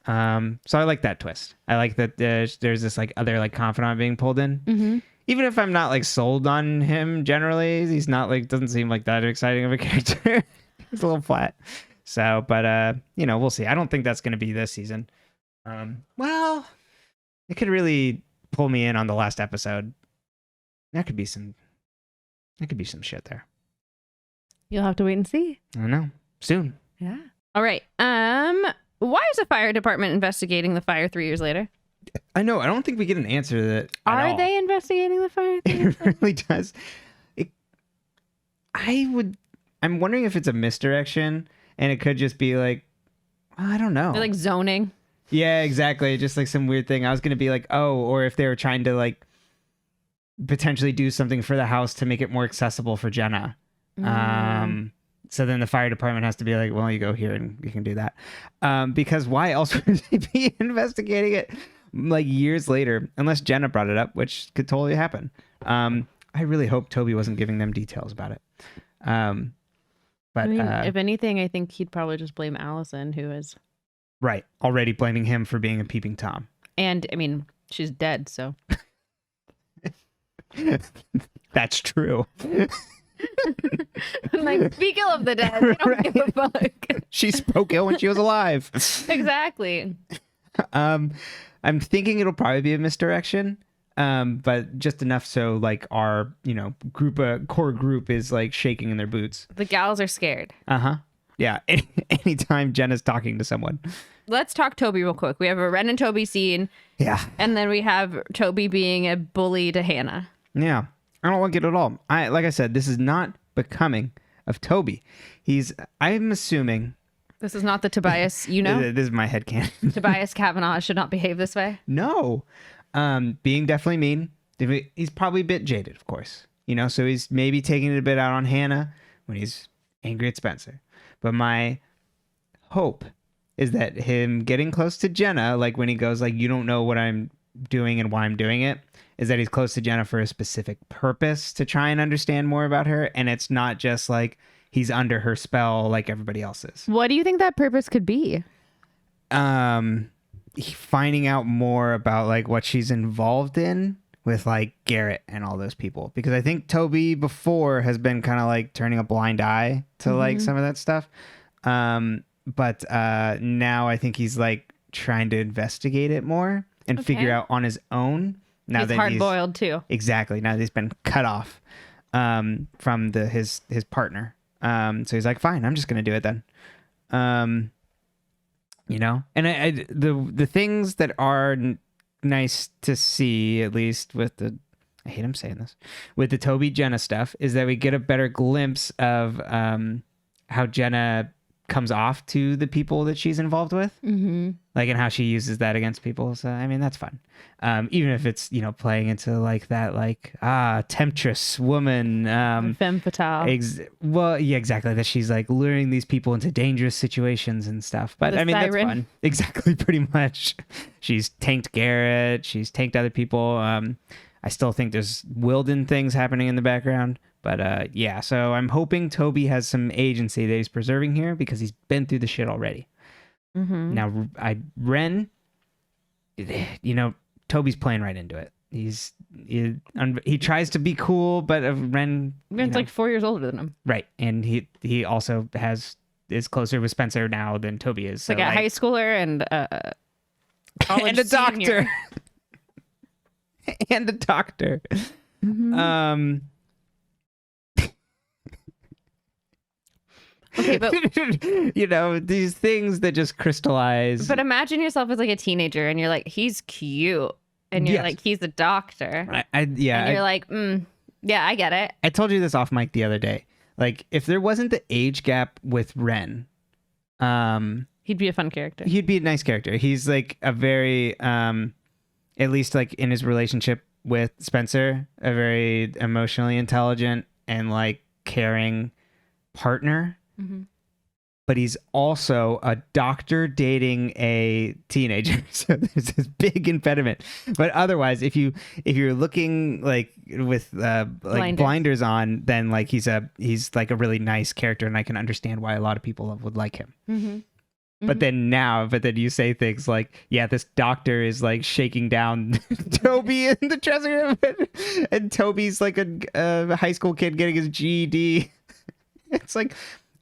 So I like that twist. I like that there's this like other like confidant being pulled in. Mm-hmm. Even if I'm not like sold on him generally, he's not like, doesn't seem like that exciting of a character. He's a little flat. So, but we'll see. I don't think that's going to be this season. Well, it could really pull me in on the last episode. That could be some shit there. You'll have to wait and see. I don't know. Soon. Yeah. All right. Why is the fire department investigating the fire 3 years later? I know. I don't think we get an answer to that. Are they investigating the fire 3 years later? It really does. I'm wondering if it's a misdirection and it could just be like, I don't know. They're like zoning. Yeah, exactly. Just like some weird thing. I was going to be like, oh, or if they were trying to like potentially do something for the house to make it more accessible for Jenna. So then the fire department has to be like, well, you go here and you can do that. Because why else would they be investigating it like years later? Unless Jenna brought it up, which could totally happen. I really hope Toby wasn't giving them details about it. But I mean, if anything, I think he'd probably just blame Alison, who is... Right. Already blaming him for being a peeping Tom. And, I mean, she's dead, so... That's true. Like, speak ill of the dead. They don't give a fuck. She spoke ill when she was alive. Exactly. I'm thinking it'll probably be a misdirection, but just enough so like our core group is like shaking in their boots. The gals are scared. Yeah. Anytime Jenna's talking to someone. Let's talk Toby real quick. We have a Ren and Toby scene. Yeah. And then we have Toby being a bully to Hannah. Yeah. I don't like it at all. Like I said, this is not becoming of Toby. I'm assuming... This is not the Tobias, This is my headcanon. Tobias Kavanaugh should not behave this way? No. Being definitely mean. He's probably a bit jaded, of course. So he's maybe taking it a bit out on Hannah when he's angry at Spencer. But my hope is that him getting close to Jenna, like when he goes like, you don't know what I'm doing and why I'm doing it, is that he's close to Jenna for a specific purpose to try and understand more about her. And it's not just like he's under her spell like everybody else is. What do you think that purpose could be? Finding out more about like what she's involved in with like Garrett and all those people, because I think Toby before has been kind of like turning a blind eye to like some of that stuff. But now I think he's like trying to investigate it more and figure out on his own. Now he's hard-boiled too. Exactly. Now that he's been cut off from his partner. So he's like, fine, I'm just gonna do it then. You know, and the things that are nice to see, at least with the, I hate him saying this, with the Toby Jenna stuff, is that we get a better glimpse of how Jenna comes off to the people that she's involved with, like, and how she uses that against people. So I mean, that's fun, even if it's, you know, playing into like that, like temptress woman, femme fatale. Well, yeah, exactly, that she's like luring these people into dangerous situations and stuff. But I mean, that's fun. Exactly, pretty much. She's tanked Garrett, she's tanked other people. I still think there's Wilden things happening in the background. But yeah, so I'm hoping Toby has some agency that he's preserving here, because he's been through the shit already. Now, Ren, you know, Toby's playing right into it. He tries to be cool, but Ren's like 4 years older than him. Right, and he also is closer with Spencer now than Toby is. So like a high schooler and college and a doctor. And a doctor. Okay, but you know, these things that just crystallize. But imagine yourself as like a teenager, and you're like, he's cute, and you're like, he's a doctor. And you're like, yeah, I get it. I told you this off mic the other day. Like, if there wasn't the age gap with Ren, he'd be a fun character. He'd be a nice character. He's like a very, at least like in his relationship with Spencer, a very emotionally intelligent and like caring partner. But he's also a doctor dating a teenager, so there's this big impediment. But otherwise, if you're looking like with like blinders on, then like he's like a really nice character, and I can understand why a lot of people would like him. But then you say things like, yeah, this doctor is like shaking down Toby in the dressing room, and Toby's like a high school kid getting his GED. It's like,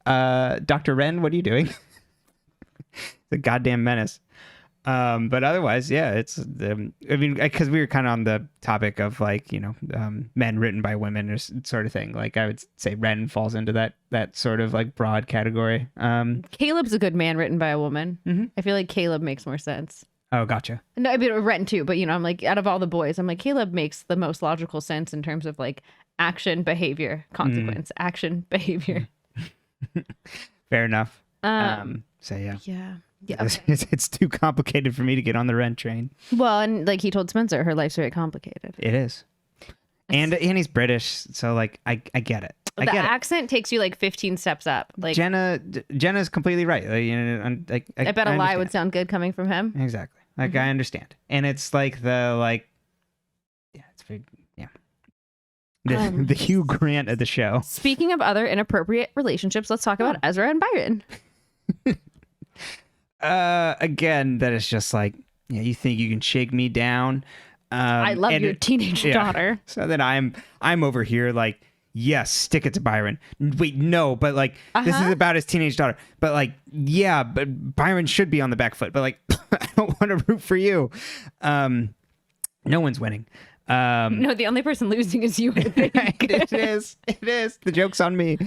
Dr. Ren, what are you doing? The goddamn menace. But otherwise, yeah, it's, I mean, because we were kind of on the topic of like, you know, men written by women or sort of thing. Like, I would say Ren falls into that sort of like broad category. Caleb's a good man written by a woman. I feel like Caleb makes more sense. Oh, gotcha. No, I mean, Ren too, but you know, I'm like, out of all the boys, I'm like, Caleb makes the most logical sense in terms of like action, behavior, consequence, action, behavior. Fair enough. So yeah. It's too complicated for me to get on the Ren train. Well, and like he told Spencer, her life's very complicated. It is. And he's British, so like I get it. The accent takes you like 15 steps up. Like Jenna's completely right. Like, you know, I bet a lie would sound good coming from him. Exactly. Like I understand. And it's like it's very the Hugh Grant of the show. Speaking of other inappropriate relationships, let's talk about Ezra and Byron. Again, that is just like, yeah, you think you can shake me down? I love your teenage daughter. So then I'm over here like, yes, stick it to Byron. Wait, no, but like this is about his teenage daughter. But like, yeah, but Byron should be on the back foot. But like, I don't want to root for you. No one's winning. No, the only person losing is you, I think. It is. The joke's on me.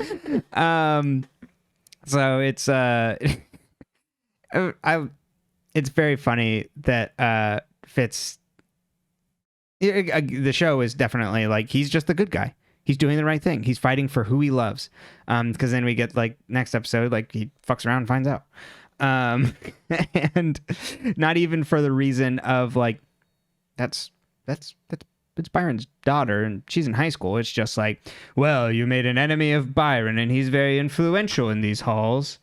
So it's it's very funny that Fitz, the show is definitely like, he's just the good guy. He's doing the right thing. He's fighting for who he loves. Because then we get like next episode, like he fucks around and finds out. And not even for the reason of like, it's Byron's daughter and she's in high school. It's just like, well, you made an enemy of Byron and he's very influential in these halls.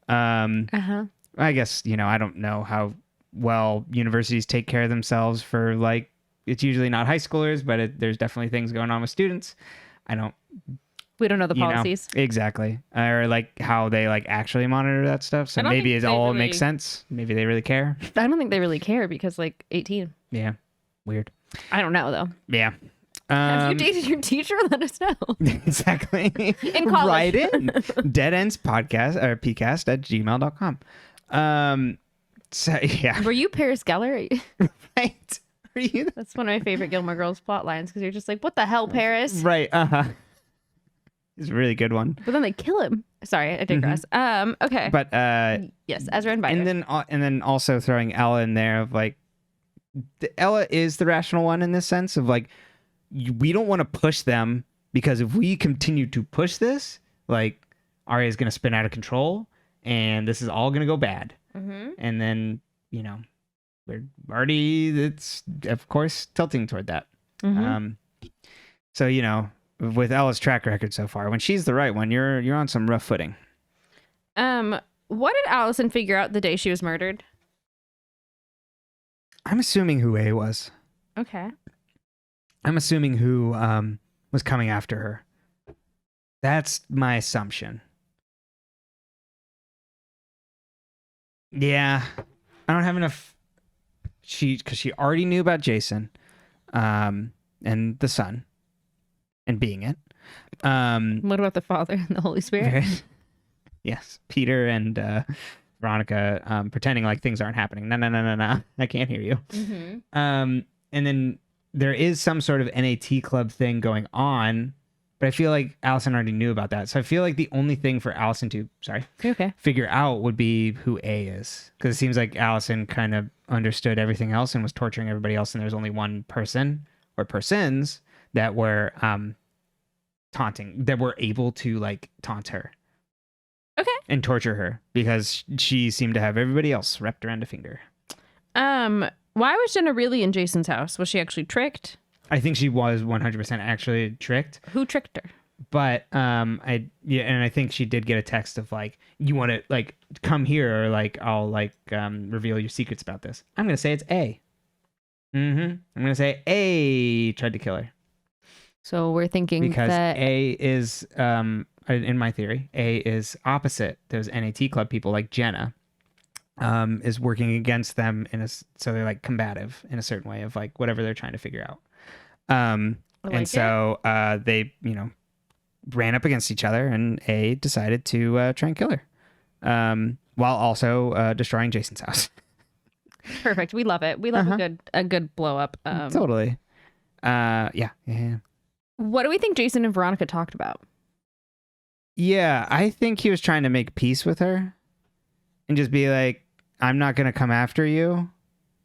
I guess, I don't know how well universities take care of themselves for like, it's usually not high schoolers, but there's definitely things going on with students. We don't know the policies. Exactly. Or like how they like actually monitor that stuff. So maybe it all makes sense. Maybe they really care. I don't think they really care because like 18. Yeah. Weird. I don't know though. Yeah. Have you dated your teacher? Let us know. Exactly. In college. Write in. deadendspcast or pcast@gmail.com. So yeah. Were you Paris Geller? Right. Are you? That's one of my favorite Gilmore Girls plot lines because you're just like, what the hell, Paris? Right. It's a really good one. But then they kill him. Sorry, I digress. Okay. But yes, Ezra and Byron. And then also throwing Ella in there of like, Ella is the rational one in this sense of like, we don't want to push them because if we continue to push this, like Aria is going to spin out of control and this is all going to go bad. And then, we're already, it's of course tilting toward that. So, with Ella's track record so far, when she's the right one, you're on some rough footing. What did Alison figure out the day she was murdered? I'm assuming who A was. Okay. I'm assuming who was coming after her. That's my assumption. Yeah. I don't have enough. Because she already knew about Jason and the son and being it. What about the Father and the Holy Spirit? Yes. Peter and Veronica pretending like things aren't happening. No. I can't hear you. And then there is some sort of NAT club thing going on, but I feel like Alison already knew about that. So I feel like the only thing for Alison to, figure out would be who A is. Because it seems like Alison kind of understood everything else and was torturing everybody else. And there's only one person or persons that were taunting, that were able to like taunt her. Okay. And torture her because she seemed to have everybody else wrapped around a finger. Why was Jenna really in Jason's house? Was she actually tricked? I think she was 100% actually tricked. Who tricked her? But and I think she did get a text of like, you want to like come here or like I'll like reveal your secrets about this. I'm gonna say it's A. I'm gonna say A tried to kill her. So we're thinking because that A is in my theory, A is opposite those NAT club people like Jenna. Is working against them so they're like combative in a certain way of like whatever they're trying to figure out. They ran up against each other and A decided to try and kill her while also destroying Jason's house. Perfect. We love it. We love a good blow up. Totally. Yeah. What do we think Jason and Veronica talked about? Yeah, I think he was trying to make peace with her and just be like, I'm not going to come after you.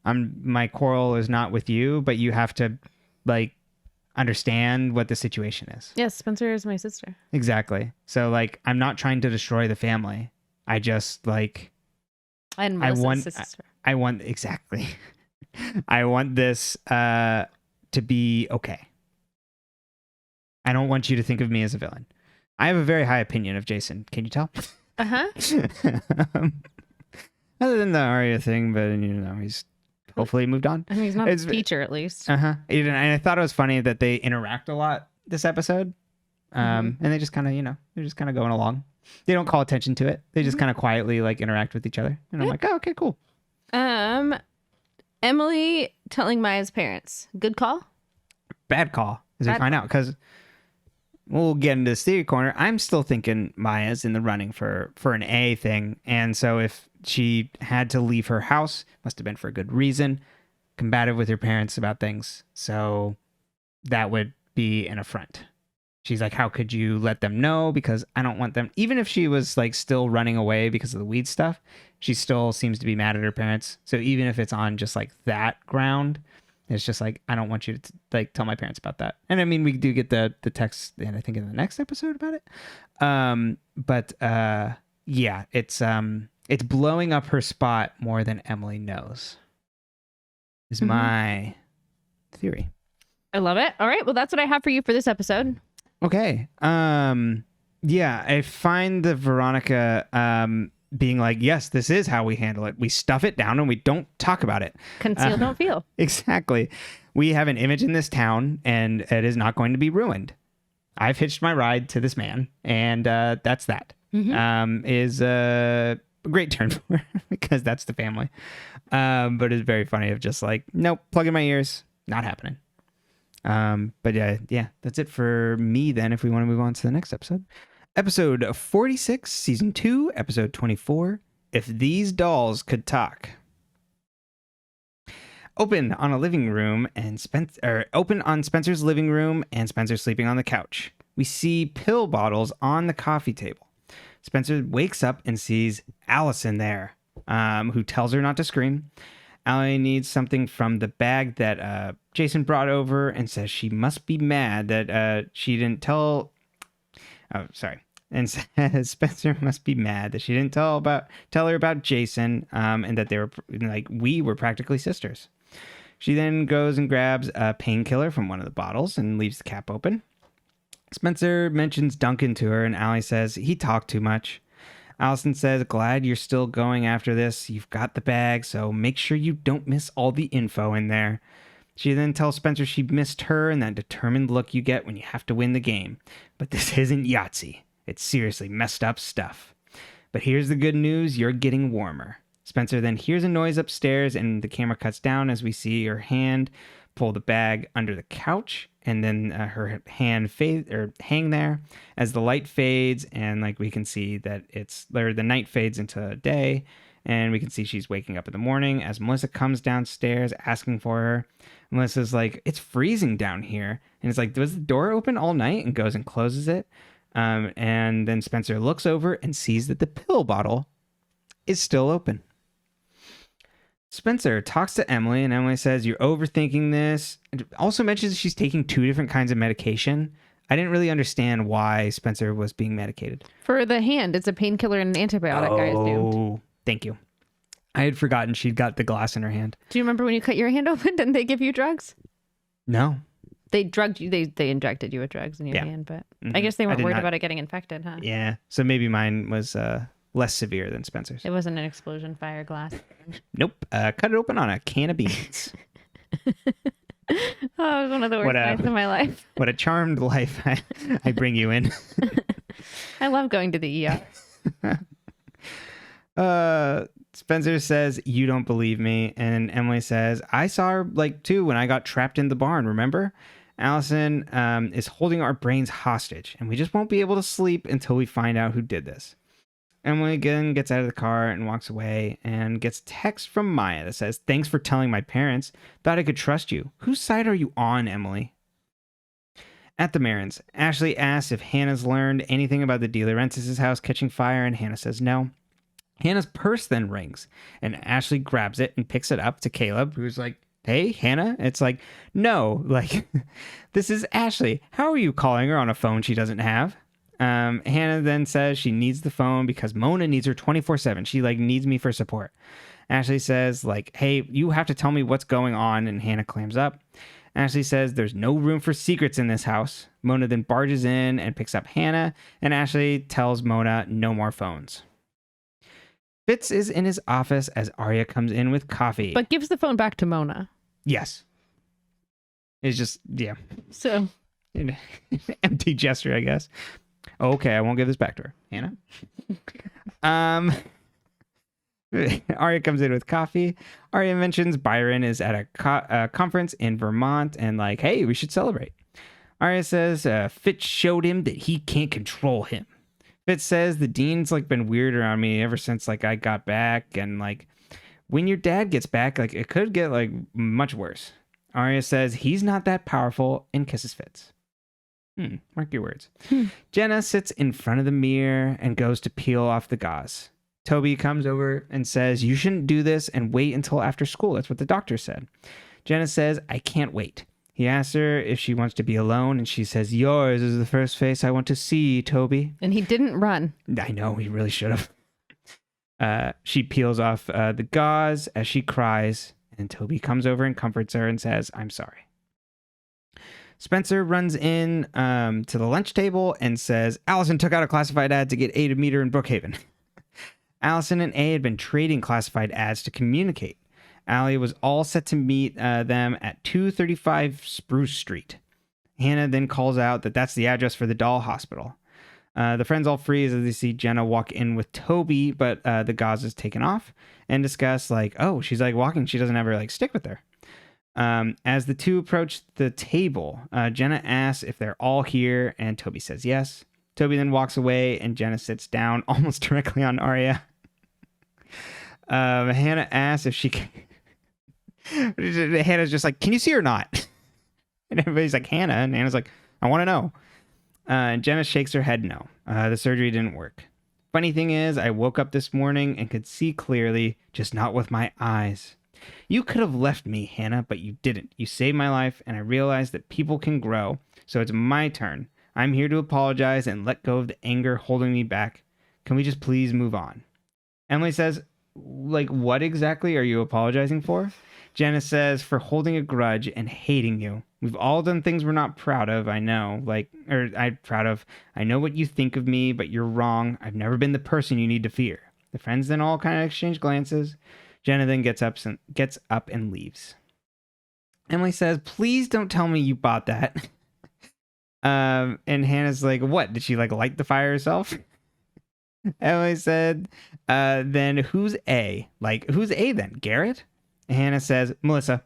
My quarrel is not with you, but you have to like understand what the situation is. Yes, Spencer is my sister. Exactly. So like, I'm not trying to destroy the family. I just like, and Melissa's sister. I want exactly. I want this to be okay. I don't want you to think of me as a villain. I have a very high opinion of Jason. Can you tell? Other than the Aria thing, but he's hopefully moved on. I mean, he's not a teacher, at least. And I thought it was funny that they interact a lot this episode. And they just kind of, they're just kind of going along. They don't call attention to it. They just kind of quietly like interact with each other. And I'm like, oh, okay, cool. Emily telling Maya's parents. Good call? Bad call, as we find out. Because we'll get into this theory corner. I'm still thinking Maya's in the running for an A thing. And so if she had to leave her house, must have been for a good reason. Combative with her parents about things. So that would be an affront. She's like, how could you let them know? Because I don't want them, even if she was like still running away because of the weed stuff, she still seems to be mad at her parents. So even if it's on just like that ground, it's just like, I don't want you to like tell my parents about that. And I mean, we do get the text, and I think in the next episode about it. Yeah, it's blowing up her spot more than Emily knows. Is my theory. I love it. All right, well, that's what I have for you for this episode. Okay. Yeah, I find the Veronica being like, yes, this is how we handle it. We stuff it down and we don't talk about it. Conceal, don't feel. Exactly. We have an image in this town and it is not going to be ruined. I've hitched my ride to this man, and that's that. Is a great term for it because that's the family. But it's very funny of just like, nope, plug in my ears, not happening. But yeah, that's it for me then. If we want to move on to the next episode. Episode 46, Season 2, Episode 24, If These Dolls Could Talk. Open on Spencer's living room, and Spencer sleeping on the couch. We see pill bottles on the coffee table. Spencer wakes up and sees Alison there, who tells her not to scream. Allie needs something from the bag that Jason brought over and says she must be mad that she didn't tell... Oh, sorry. And says Spencer must be mad that she didn't tell her about Jason, and that they were we were practically sisters. She then goes and grabs a painkiller from one of the bottles and leaves the cap open. Spencer mentions Duncan to her, and Allie says he talked too much. Alison says, glad you're still going after this. You've got the bag, so make sure you don't miss all the info in there. She then tells Spencer she missed her and that determined look you get when you have to win the game. But this isn't Yahtzee. It's seriously messed up stuff. But here's the good news, you're getting warmer. Spencer then hears a noise upstairs, and the camera cuts down as we see her hand pull the bag under the couch, and then her hand hang there as the light fades, and we can see that the night fades into day, and we can see she's waking up in the morning as Melissa comes downstairs asking for her. Melissa's like, it's freezing down here, and it's like, was the door open all night? And goes and closes it. And then Spencer looks over and sees that the pill bottle is still open. Spencer talks to Emily, and Emily says, you're overthinking this. It also mentions she's taking 2 different kinds of medication. I didn't really understand why Spencer was being medicated. For the hand, it's a painkiller and an antibiotic, I assumed. Oh, thank you. I had forgotten she'd got the glass in her hand. Do you remember when you cut your hand open? Didn't they give you drugs? No. They drugged you. They injected you with drugs in your hand, but I guess they weren't worried about it getting infected, huh? Yeah. So maybe mine was less severe than Spencer's. It wasn't an explosion fire glass. Nope. Cut it open on a can of beans. Oh, it was one of the worst nights of my life. What a charmed life I bring you in. I love going to the ER. Spencer says, you don't believe me. And Emily says, I saw her too when I got trapped in the barn, remember? Alison is holding our brains hostage, and we just won't be able to sleep until we find out who did this. Emily again gets out of the car and walks away and gets text from Maya that says, thanks for telling my parents. Thought I could trust you. Whose side are you on, Emily? At the Marins, Ashley asks if Hannah's learned anything about the De Laurentiis' house catching fire, and Hannah says no. Hannah's purse then rings, and Ashley grabs it and picks it up to Caleb, who's like, hey, Hannah? It's like, no, this is Ashley. How are you calling her on a phone she doesn't have? Hannah then says she needs the phone because Mona needs her 24/7. She needs me for support. Ashley says hey, you have to tell me what's going on, and Hannah clams up. Ashley says there's no room for secrets in this house. Mona then barges in and picks up Hannah, and Ashley tells Mona no more phones. Fitz is in his office as Aria comes in with coffee. But gives the phone back to Mona. Yes. It's just, yeah. So. An empty gesture, I guess. Okay, I won't give this back to her. Hannah? Aria comes in with coffee. Aria mentions Byron is at a conference in Vermont and hey, we should celebrate. Aria says Fitz showed him that he can't control him. Fitz says the dean's been weird around me ever since I got back, and when your dad gets back, it could get much worse. Aria says he's not that powerful and kisses Fitz. Mark your words. Jenna sits in front of the mirror and goes to peel off the gauze. Toby comes over and says, you shouldn't do this and wait until after school. That's what the doctor said. Jenna says, I can't wait. He asks her if she wants to be alone, and she says, yours is the first face I want to see, Toby. And he didn't run. I know, he really should have. She peels off the gauze as she cries, and Toby comes over and comforts her and says, I'm sorry. Spencer runs in to the lunch table and says, Alison took out a classified ad to get A to meet her in Brookhaven. Alison and A had been trading classified ads to communicate. Allie was all set to meet them at 235 Spruce Street. Hannah then calls out that that's the address for the doll hospital. The friends all freeze as they see Jenna walk in with Toby, but the gauze is taken off, and discuss like, oh, she's like walking. She doesn't have her like stick with her. As the two approach the table, Jenna asks if they're all here, and Toby says yes. Toby then walks away, and Jenna sits down almost directly on Aria. Hannah asks if she can... Hannah's just like, can you see her or not? And everybody's like, Hannah. And Hannah's like, I want to know. And Jenna shakes her head no. The surgery didn't work. Funny thing is, I woke up this morning and could see clearly, just not with my eyes. You could have left me, Hannah, but you didn't. You saved my life, and I realized that people can grow, so it's my turn. I'm here to apologize and let go of the anger holding me back. Can we just please move on? Emily says, like, what exactly are you apologizing for? Jenna says, for holding a grudge and hating you. We've all done things we're not proud of, I know. I know what you think of me, but you're wrong. I've never been the person you need to fear. The friends then all kind of exchange glances. Jenna then gets up and leaves. Emily says, please don't tell me you bought that. And Hannah's like, what? Did she like light the fire herself? Emily said, then who's A? Like, who's A then? Garrett? Hannah says, Melissa.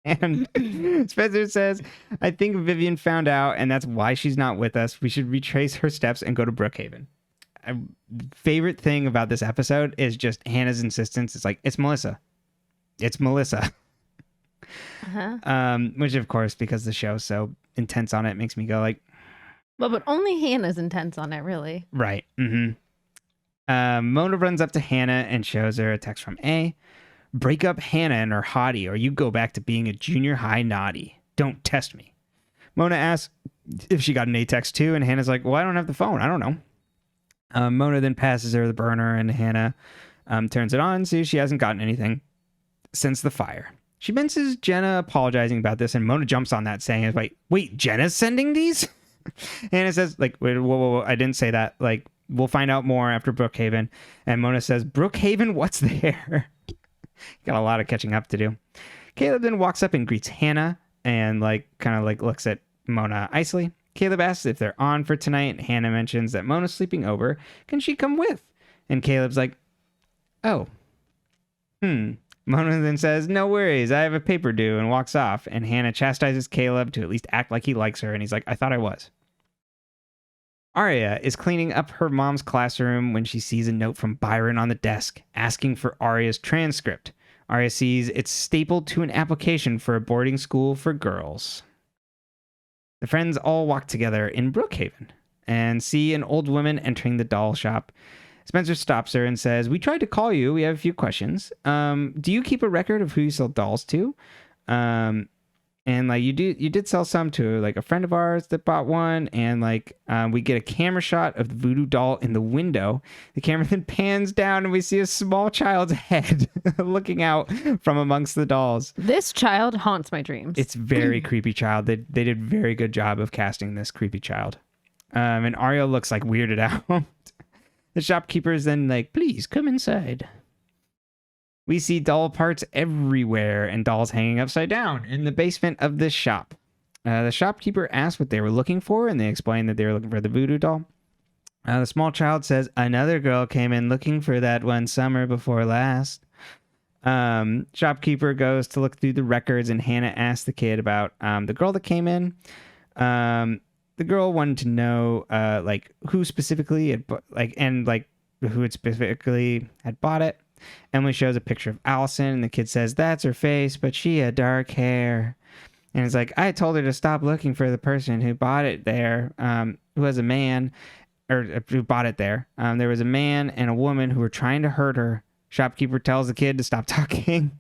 And Spencer says, I think Vivian found out, and that's why she's not with us. We should retrace her steps and go to Brookhaven. Favorite thing about this episode is just Hannah's insistence. It's like, it's Melissa. It's Melissa. Which, of course, because the show's so intense on it, makes me go like... Well, but only Hannah's intense on it, really. Right. Mm-hmm. Mona runs up to Hannah and shows her a text from A. Break up Hannah and her hottie, or you go back to being a junior high naughty. Don't test me. Mona asks if she got an A text too, and Hannah's like, well, I don't have the phone. I don't know. Mona then passes her the burner, and Hannah turns it on, sees she hasn't gotten anything since the fire. She mentions Jenna apologizing about this, and Mona jumps on that, saying, like, wait, Jenna's sending these? Hannah says, like, wait, whoa, I didn't say that. Like, we'll find out more after Brookhaven. And Mona says, Brookhaven, what's there? Got a lot of catching up to do. Caleb then walks up and greets Hannah and like kind of like looks at Mona icily. Caleb asks if they're on for tonight. Hannah mentions that Mona's sleeping over. Can she come with? And Caleb's like, oh. Mona then says, no worries, I have a paper due, and walks off. And Hannah chastises Caleb to at least act like he likes her. And he's like, I thought I was. Aria is cleaning up her mom's classroom when she sees a note from Byron on the desk asking for Aria's transcript. Aria sees it's stapled to an application for a boarding school for girls. The friends all walk together in Brookhaven and see an old woman entering the doll shop. Spencer stops her and says, we tried to call you. We have a few questions. Do you keep a record of who you sell dolls to? And like you did sell some to like a friend of ours that bought one, and like we get a camera shot of the voodoo doll in the window. The camera then pans down and we see a small child's head looking out from amongst the dolls. This child haunts my dreams. It's very creepy child. They did a very good job of casting this creepy child. And Aria looks like weirded out. The shopkeeper is then like, please come inside. We see doll parts everywhere and dolls hanging upside down in the basement of this shop. The shopkeeper asks what they were looking for, and they explain that they were looking for the voodoo doll. The small child says, another girl came in looking for that one summer before last. Shopkeeper goes to look through the records, and Hannah asks the kid about the girl that came in. The girl wanted to know like who specifically had who had specifically had bought it. Emily shows a picture of Alison, and the kid says, that's her face, but she had dark hair. And it's like, I told her to stop looking for the person who bought it there, who was a man, or who bought it there. There was a man and a woman who were trying to hurt her. Shopkeeper tells the kid to stop talking.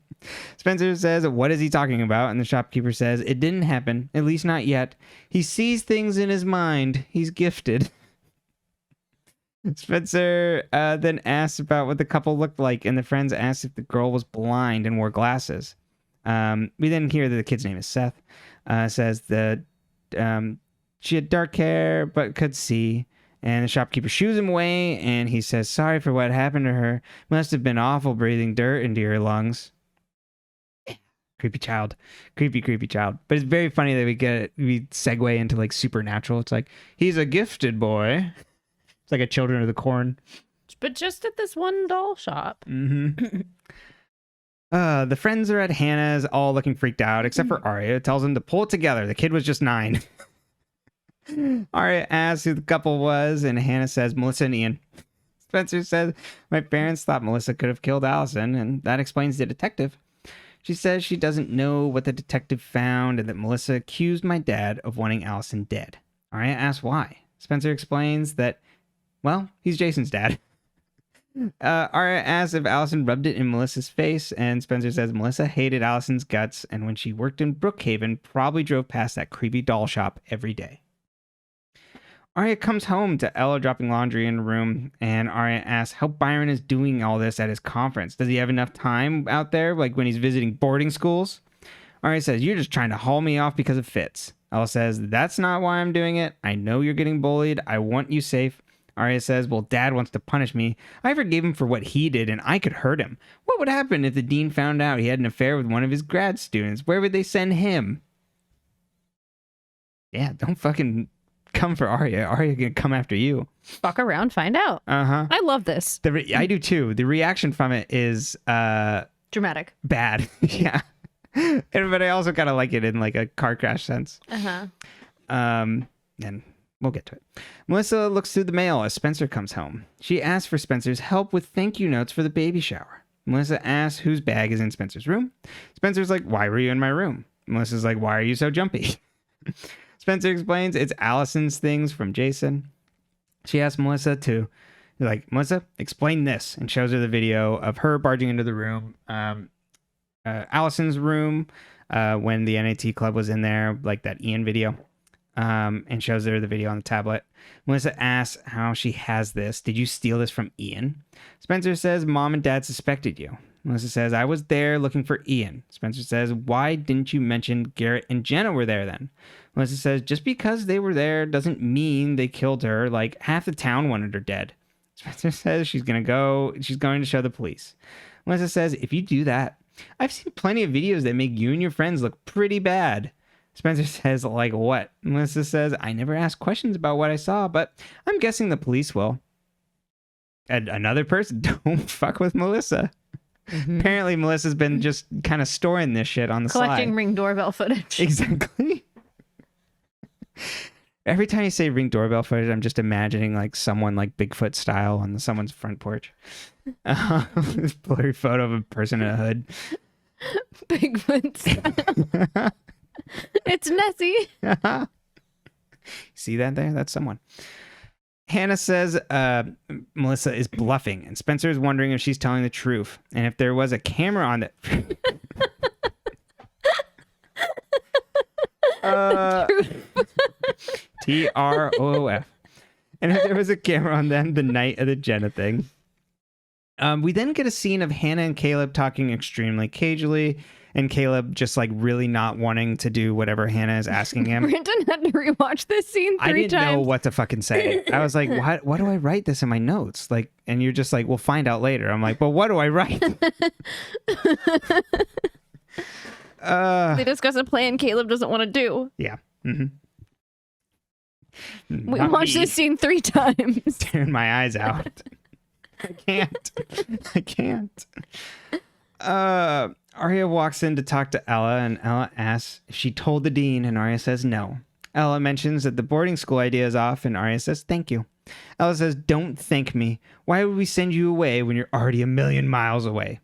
Spencer says, what is he talking about? And the shopkeeper says, it didn't happen, at least not yet. He sees things in his mind. He's gifted. Spencer then asks about what the couple looked like, and the friends ask if the girl was blind and wore glasses. We then hear that the kid's name is Seth. Says that she had dark hair but could see, And the shopkeeper shoos him away, and he says, sorry for what happened to her. Must have been awful breathing dirt into your lungs. Creepy child. Creepy child. But it's very funny that we segue into like supernatural. It's like, he's a gifted boy. It's like a Children of the Corn. But just at this one doll shop. Mm-hmm. The friends are at Hannah's, all looking freaked out, except for Aria. Tells them to pull it together. The kid was just 9. Aria asks who the couple was, and Hannah says Melissa and Ian. Spencer says, my parents thought Melissa could have killed Alison, and that explains the detective. She says she doesn't know what the detective found and that Melissa accused my dad of wanting Alison dead. Aria asks why. Spencer explains that, well, he's Jason's dad. Aria asks if Alison rubbed it in Melissa's face, and Spencer says Melissa hated Alison's guts, and when she worked in Brookhaven, probably drove past that creepy doll shop every day. Aria comes home to Ella dropping laundry in the room, and Aria asks how Byron is doing all this at his conference. Does he have enough time out there, like when he's visiting boarding schools? Aria says, you're just trying to haul me off because of Fitz. Ella says, that's not why I'm doing it. I know you're getting bullied. I want you safe. Aria says, well, Dad wants to punish me. I forgave him for what he did, and I could hurt him. What would happen if the dean found out he had an affair with one of his grad students? Where would they send him? Yeah, don't fucking come for Aria. Aria gonna come after you. Fuck around, find out. Uh-huh. I love this. I do too. The reaction from it is Dramatic. bad. Yeah. But I also kind of like it in like a car crash sense. Uh-huh. And we'll get to it. Melissa looks through the mail as Spencer comes home. She asks for Spencer's help with thank you notes for the baby shower. Melissa asks whose bag is in Spencer's room. Spencer's like, why were you in my room? Melissa's like, why are you so jumpy? Spencer explains it's Alison's things from Jason. She asks Melissa to, Melissa, explain this, and shows her the video of her barging into the room, Alison's room, when the NAT club was in there, like that Ian video, and shows her the video on the tablet. Melissa asks how she has this. Did you steal this from Ian? Spencer says Mom and Dad suspected you. Melissa says, I was there looking for Ian. Spencer says, why didn't you mention Garrett and Jenna were there then? Melissa says, just because they were there doesn't mean they killed her. Like, half the town wanted her dead. Spencer says she's going to show the police. Melissa says, if you do that, I've seen plenty of videos that make you and your friends look pretty bad. Spencer says, like what? Melissa says, I never asked questions about what I saw, but I'm guessing the police will. And another person, don't fuck with Melissa. Mm-hmm. Apparently, Melissa's been just kind of storing this shit on the side. Collecting Ring doorbell footage. Exactly. Every time you say Ring doorbell footage, I'm just imagining like someone like Bigfoot style on someone's front porch. This blurry photo of a person in a hood. Bigfoot style. It's Nessie. See that there? That's someone. Hannah says Melissa is bluffing, and Spencer is wondering if she's telling the truth. And if there was a camera on that... TROOF. And if there was a camera on them the night of the Jenna thing. We then get a scene of Hannah and Caleb talking extremely cagely, and Caleb just like really not wanting to do whatever Hannah is asking him. Brenton had to rewatch this scene 3 times. I didn't know what to fucking say. I was like, what do I write this in my notes? Like, and you're just like, we'll find out later. I'm like, but what do I write? They discuss a plan Caleb doesn't want to do. Yeah. Mm-hmm. We watched this scene 3 times. Tearing my eyes out. I can't. Aria walks in to talk to Ella, and Ella asks if she told the dean, and Aria says no. Ella mentions that the boarding school idea is off, and Aria says thank you. Ella says, don't thank me. Why would we send you away when you're already 1,000,000 miles away?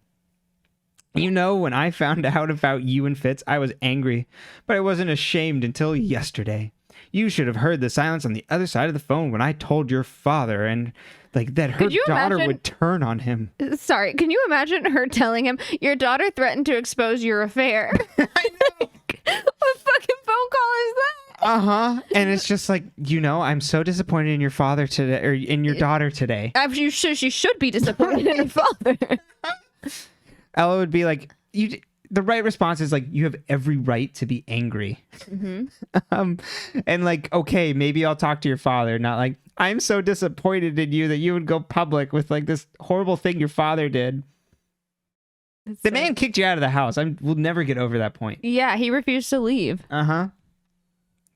You know, when I found out about you and Fitz, I was angry, but I wasn't ashamed until yesterday. You should have heard the silence on the other side of the phone when I told your father and like that her daughter would turn on him. Sorry, can you imagine her telling him, your daughter threatened to expose your affair? I know. What fucking phone call is that? Uh-huh. And it's just like, you know, I'm so disappointed in your father today, or in your daughter today. She should be disappointed in her father. Ella would be like, the right response is like, you have every right to be angry. And like, okay, maybe I'll talk to your father. Not like, I'm so disappointed in you that you would go public with like this horrible thing your father did. The man kicked you out of the house. We'll never get over that point. Yeah, he refused to leave.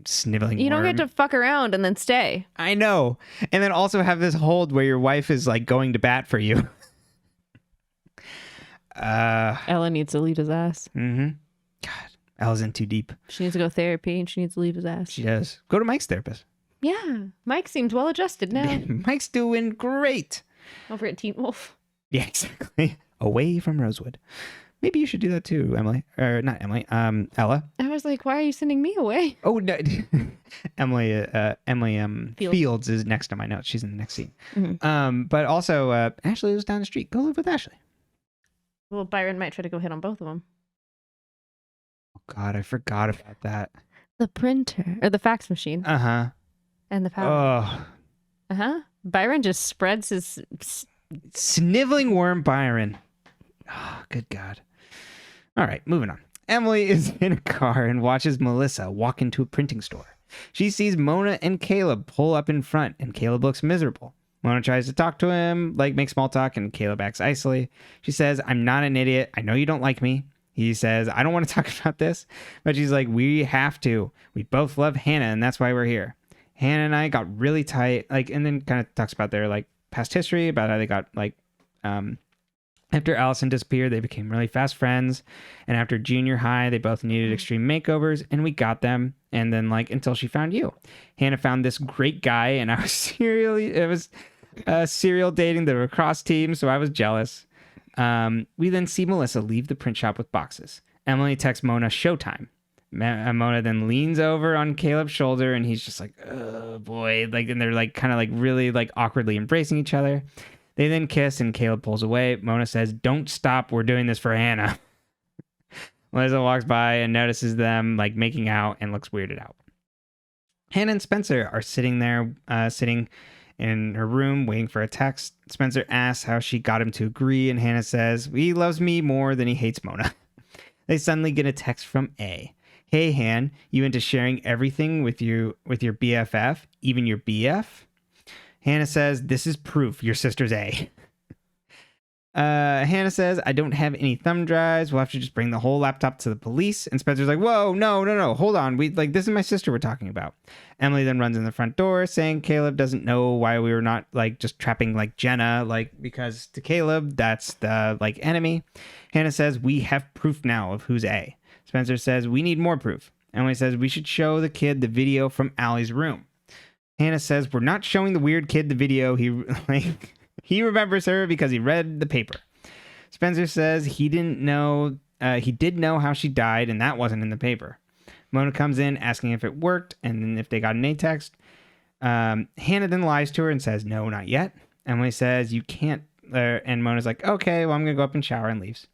Sniveling You don't worm. get to fuck around and then stay. I know. And then also have this hold where your wife is like going to bat for you. Ella needs to leave his ass. God, Ella's in too deep. She needs to go to therapy and she needs to leave his ass. She does. Go to Mike's therapist. Yeah. Mike seems well adjusted now. Mike's doing great. Over at Teen Wolf. Yeah, exactly. Away from Rosewood. Maybe you should do that too, Emily. Or not Emily. Ella. I was like, why are you sending me away? Oh no. Emily Fields is next to my notes. She's in the next scene. But also Ashley lives down the street. Go live with Ashley. Well, Byron might try to go hit on both of them. Oh God, I forgot about that. The printer or the fax machine. And the power. Byron just spreads his sniveling worm Byron. Oh, good God. All right, moving on. Emily is in a car and watches Melissa walk into a printing store. She sees Mona and Caleb pull up in front, and Caleb looks miserable. Mona tries to talk to him, like make small talk, and Caleb acts icily. She says, I'm not an idiot. I know you don't like me. He says, I don't want to talk about this. But she's like, we have to. We both love Hannah, and that's why we're here. Hannah and I got really tight, like, and then kind of talks about their like past history, about how they got like, after Alison disappeared, they became really fast friends. And after junior high, they both needed extreme makeovers, and we got them. And then like until she found you. Hannah found this great guy, and I was serial dating the lacrosse team, so I was jealous. We then see Melissa leave the print shop with boxes. Emily texts Mona showtime. Mona then leans over on Caleb's shoulder, and he's just like, oh boy. Like, and they're like kind of like really like awkwardly embracing each other. They then kiss, and Caleb pulls away. Mona says, don't stop. We're doing this for Hannah. Melissa walks by and notices them like making out and looks weirded out. Hannah and Spencer are sitting there, sitting in her room waiting for a text. Spencer asks how she got him to agree, and Hannah says, he loves me more than he hates Mona. They suddenly get a text from A. Hey, Han, you into sharing everything with your BFF, even your BF? Hannah says, this is proof your sister's A. Hannah says, I don't have any thumb drives. We'll have to just bring the whole laptop to the police. And Spencer's like, whoa, no, hold on. This is my sister we're talking about. Emily then runs in the front door saying Caleb doesn't know why we were not like just trapping like Jenna, like because to Caleb, that's the like enemy. Hannah says, we have proof now of who's A. Spencer says, we need more proof. Emily says, we should show the kid the video from Allie's room. Hannah says, we're not showing the weird kid the video. He remembers her because he read the paper. Spencer says he did know how she died, and that wasn't in the paper. Mona comes in asking if it worked and then if they got an A text. Hannah then lies to her and says, no, not yet. Emily says, you can't. And Mona's like, okay, well, I'm going to go up and shower, and leaves.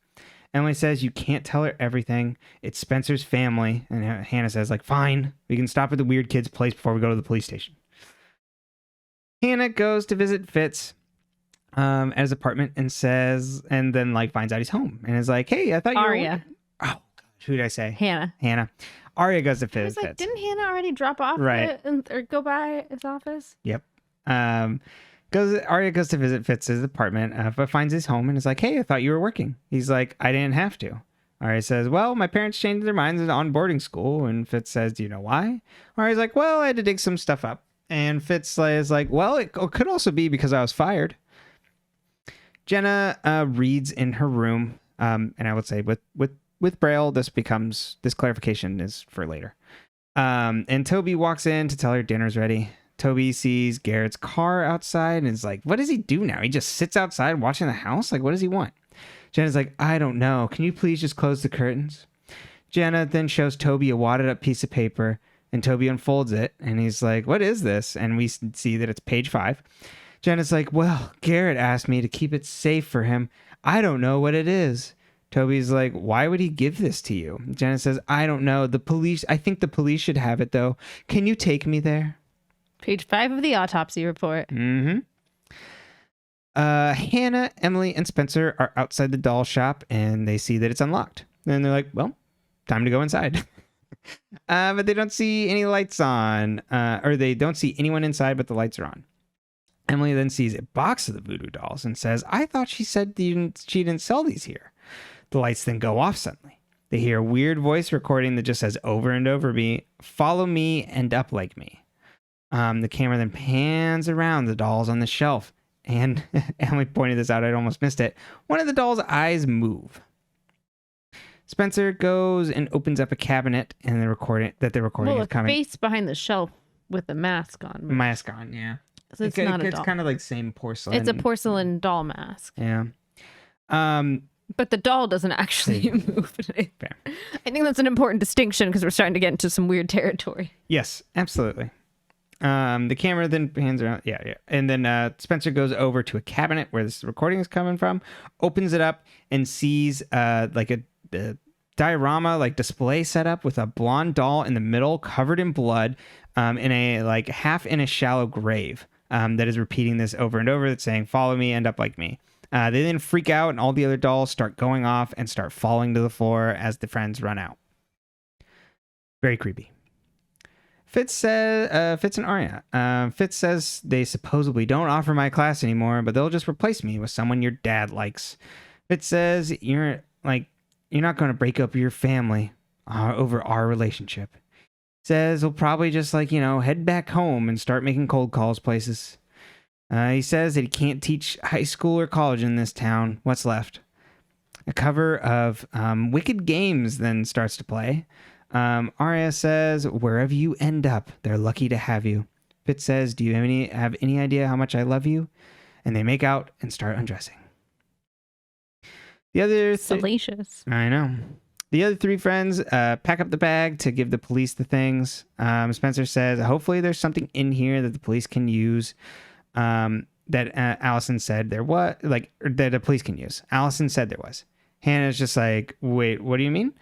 Emily says, you can't tell her everything. It's Spencer's family. And Hannah says, like, fine. We can stop at the weird kid's place before we go to the police station. Hannah goes to visit Fitz at his apartment and then like finds out he's home and is like, hey, I thought you were... Aria. Oh, gosh, who did I say? Hannah. Aria goes to Fitz. I was like, didn't Hannah already drop off or go by his office? Yep. Aria goes to visit Fitz's apartment, but finds his home and is like, hey, I thought you were working. He's like, I didn't have to. Aria says, well, my parents changed their minds on boarding school. And Fitz says, do you know why? Aria's like, well, I had to dig some stuff up. And Fitz is like, well, it could also be because I was fired. Jenna reads in her room, and I would say with Braille, this clarification is for later. And Toby walks in to tell her dinner's ready. Toby sees Garrett's car outside and is like, what does he do now? He just sits outside watching the house? Like, what does he want? Jenna's like, I don't know. Can you please just close the curtains? Jenna then shows Toby a wadded up piece of paper, and Toby unfolds it, and he's like, what is this? And we see that it's page 5. Jenna's like, well, Garrett asked me to keep it safe for him. I don't know what it is. Toby's like, why would he give this to you? Jenna says, I don't know. I think the police should have it, though. Can you take me there? Page 5 of the autopsy report. Mm-hmm. Hannah, Emily, and Spencer are outside the doll shop, and they see that it's unlocked. And they're like, well, time to go inside. But they don't see any lights on, or they don't see anyone inside, but the lights are on. Emily then sees a box of the voodoo dolls and says, I thought she said she didn't sell these here. The lights then go off suddenly. They hear a weird voice recording that just says over and over me, follow me, end up like me. The camera then pans around the dolls on the shelf. And Emily pointed this out, I'd almost missed it. One of the dolls' eyes move. Spencer goes and opens up a cabinet and the recording is coming. Well, a face behind the shelf with a mask on. Mask on, yeah. So it's not a doll. It's kind of like same porcelain. It's a porcelain doll mask. Yeah. But the doll doesn't actually move. Fair. I think that's an important distinction because we're starting to get into some weird territory. Yes, absolutely. The camera then pans around. Yeah. And then Spencer goes over to a cabinet where this recording is coming from, opens it up, and sees like a diorama like display set up with a blonde doll in the middle covered in blood in a like half in a shallow grave that is repeating this over and over. That's saying, follow me, end up like me. They then freak out and all the other dolls start going off and start falling to the floor as the friends run out. Very creepy. Fitz and Aria. Fitz says they supposedly don't offer my class anymore, but they'll just replace me with someone your dad likes. Fitz says you're not going to break up your family over our relationship. Says he'll probably just head back home and start making cold calls places. He says that he can't teach high school or college in this town. What's left? A cover of Wicked Games then starts to play. Aria says, wherever you end up, they're lucky to have you. Fitz says, do you have any idea how much I love you? And they make out and start undressing. The other salacious. I know. The other three friends pack up the bag to give the police the things. Spencer says, hopefully there's something in here that the police can use. That Alison said there was, that the police can use. Alison said there was. Hannah's just like, wait, what do you mean?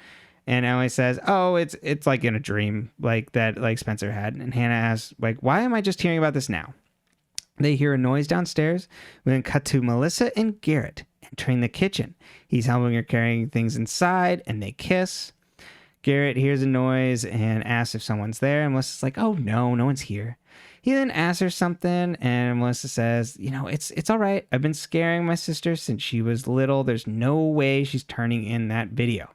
And Emily says, oh, it's like in a dream, like that, like Spencer had. And Hannah asks, why am I just hearing about this now? They hear a noise downstairs. We then cut to Melissa and Garrett entering the kitchen. He's helping her carrying things inside, and they kiss. Garrett hears a noise and asks if someone's there. And Melissa's like, oh, no one's here. He then asks her something, and Melissa says, it's all right. I've been scaring my sister since she was little. There's no way she's turning in that video.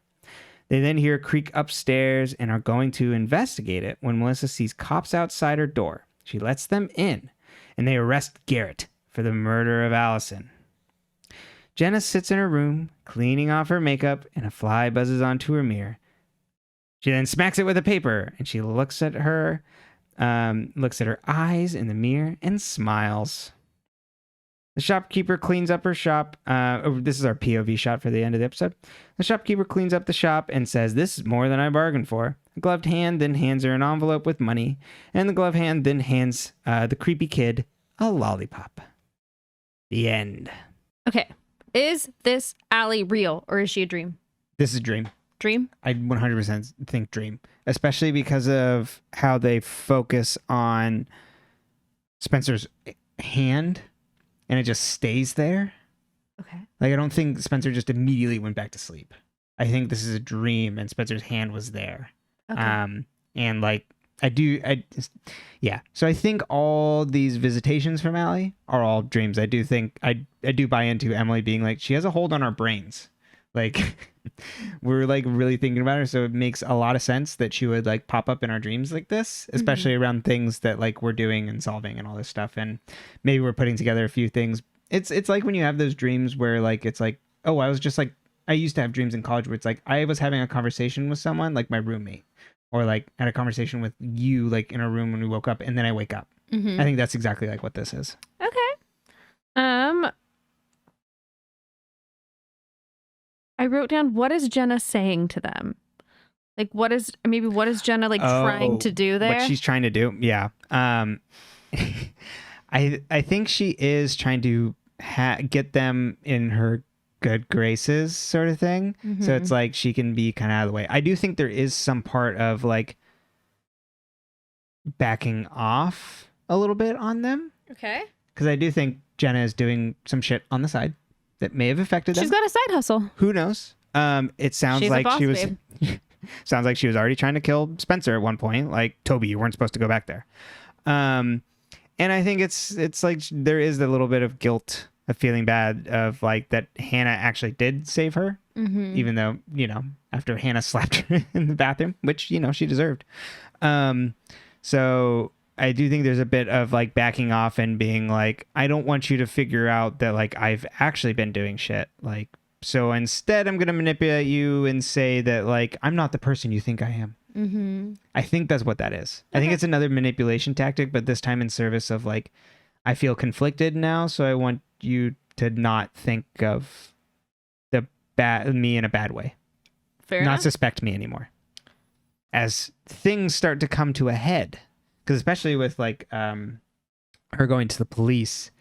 They then hear a creak upstairs and are going to investigate it when Melissa sees cops outside her door. She lets them in, and they arrest Garrett for the murder of Alison. Jenna sits in her room, cleaning off her makeup, and a fly buzzes onto her mirror. She then smacks it with a paper, and she looks at her eyes in the mirror and smiles. The shopkeeper cleans up her shop. This is our POV shot for the end of the episode. The shopkeeper cleans up the shop and says, this is more than I bargained for. The gloved hand then hands her an envelope with money, and the gloved hand then hands the creepy kid a lollipop. The end. Okay. Is this Allie real, or is she a dream? This is a dream. Dream? I 100% think dream, especially because of how they focus on Spencer's hand and it just stays there. Okay. I don't think Spencer just immediately went back to sleep. I think this is a dream and Spencer's hand was there. Okay. Yeah. So I think all these visitations from Allie are all dreams. I do think I do buy into Emily being like, she has a hold on our brains. We're really thinking about her, so it makes a lot of sense that she would pop up in our dreams like this, especially around things that we're doing and solving and all this stuff, and maybe we're putting together a few things. It's like when you have those dreams where it's like, oh, I was just I used to have dreams in college where it's like I was having a conversation with someone, like my roommate, or had a conversation with you in a room when we woke up, and then I wake up. I think that's exactly what this is. Okay. I wrote down, what is Jenna saying to them? What is Jenna trying to do there? What she's trying to do? Yeah. I think she is trying to get them in her good graces, sort of thing. So it's she can be kind of out of the way. I do think there is some part of backing off a little bit on them. Okay. Because I do think Jenna is doing some shit on the side that may have affected them. She's got a side hustle. Who knows? It sounds She's a like boss she was. babe. Sounds like she was already trying to kill Spencer at one point. Like, Toby, you weren't supposed to go back there. And I think it's like there is a little bit of guilt, of feeling bad, of like that Hannah actually did save her, even though, you know, after Hannah slapped her in the bathroom, which, you know, she deserved. So I do think there's a bit of like backing off and being like, I don't want you to figure out that like I've actually been doing shit. Like, so instead I'm going to manipulate you and say that like, I'm not the person you think I am. I think that's what that is. I think it's another manipulation tactic, but this time in service of like, I feel conflicted now. So I want you to not think of me in a bad way. Fair Not enough. suspect me anymore. As things start to come to a head, because especially with like her going to the police,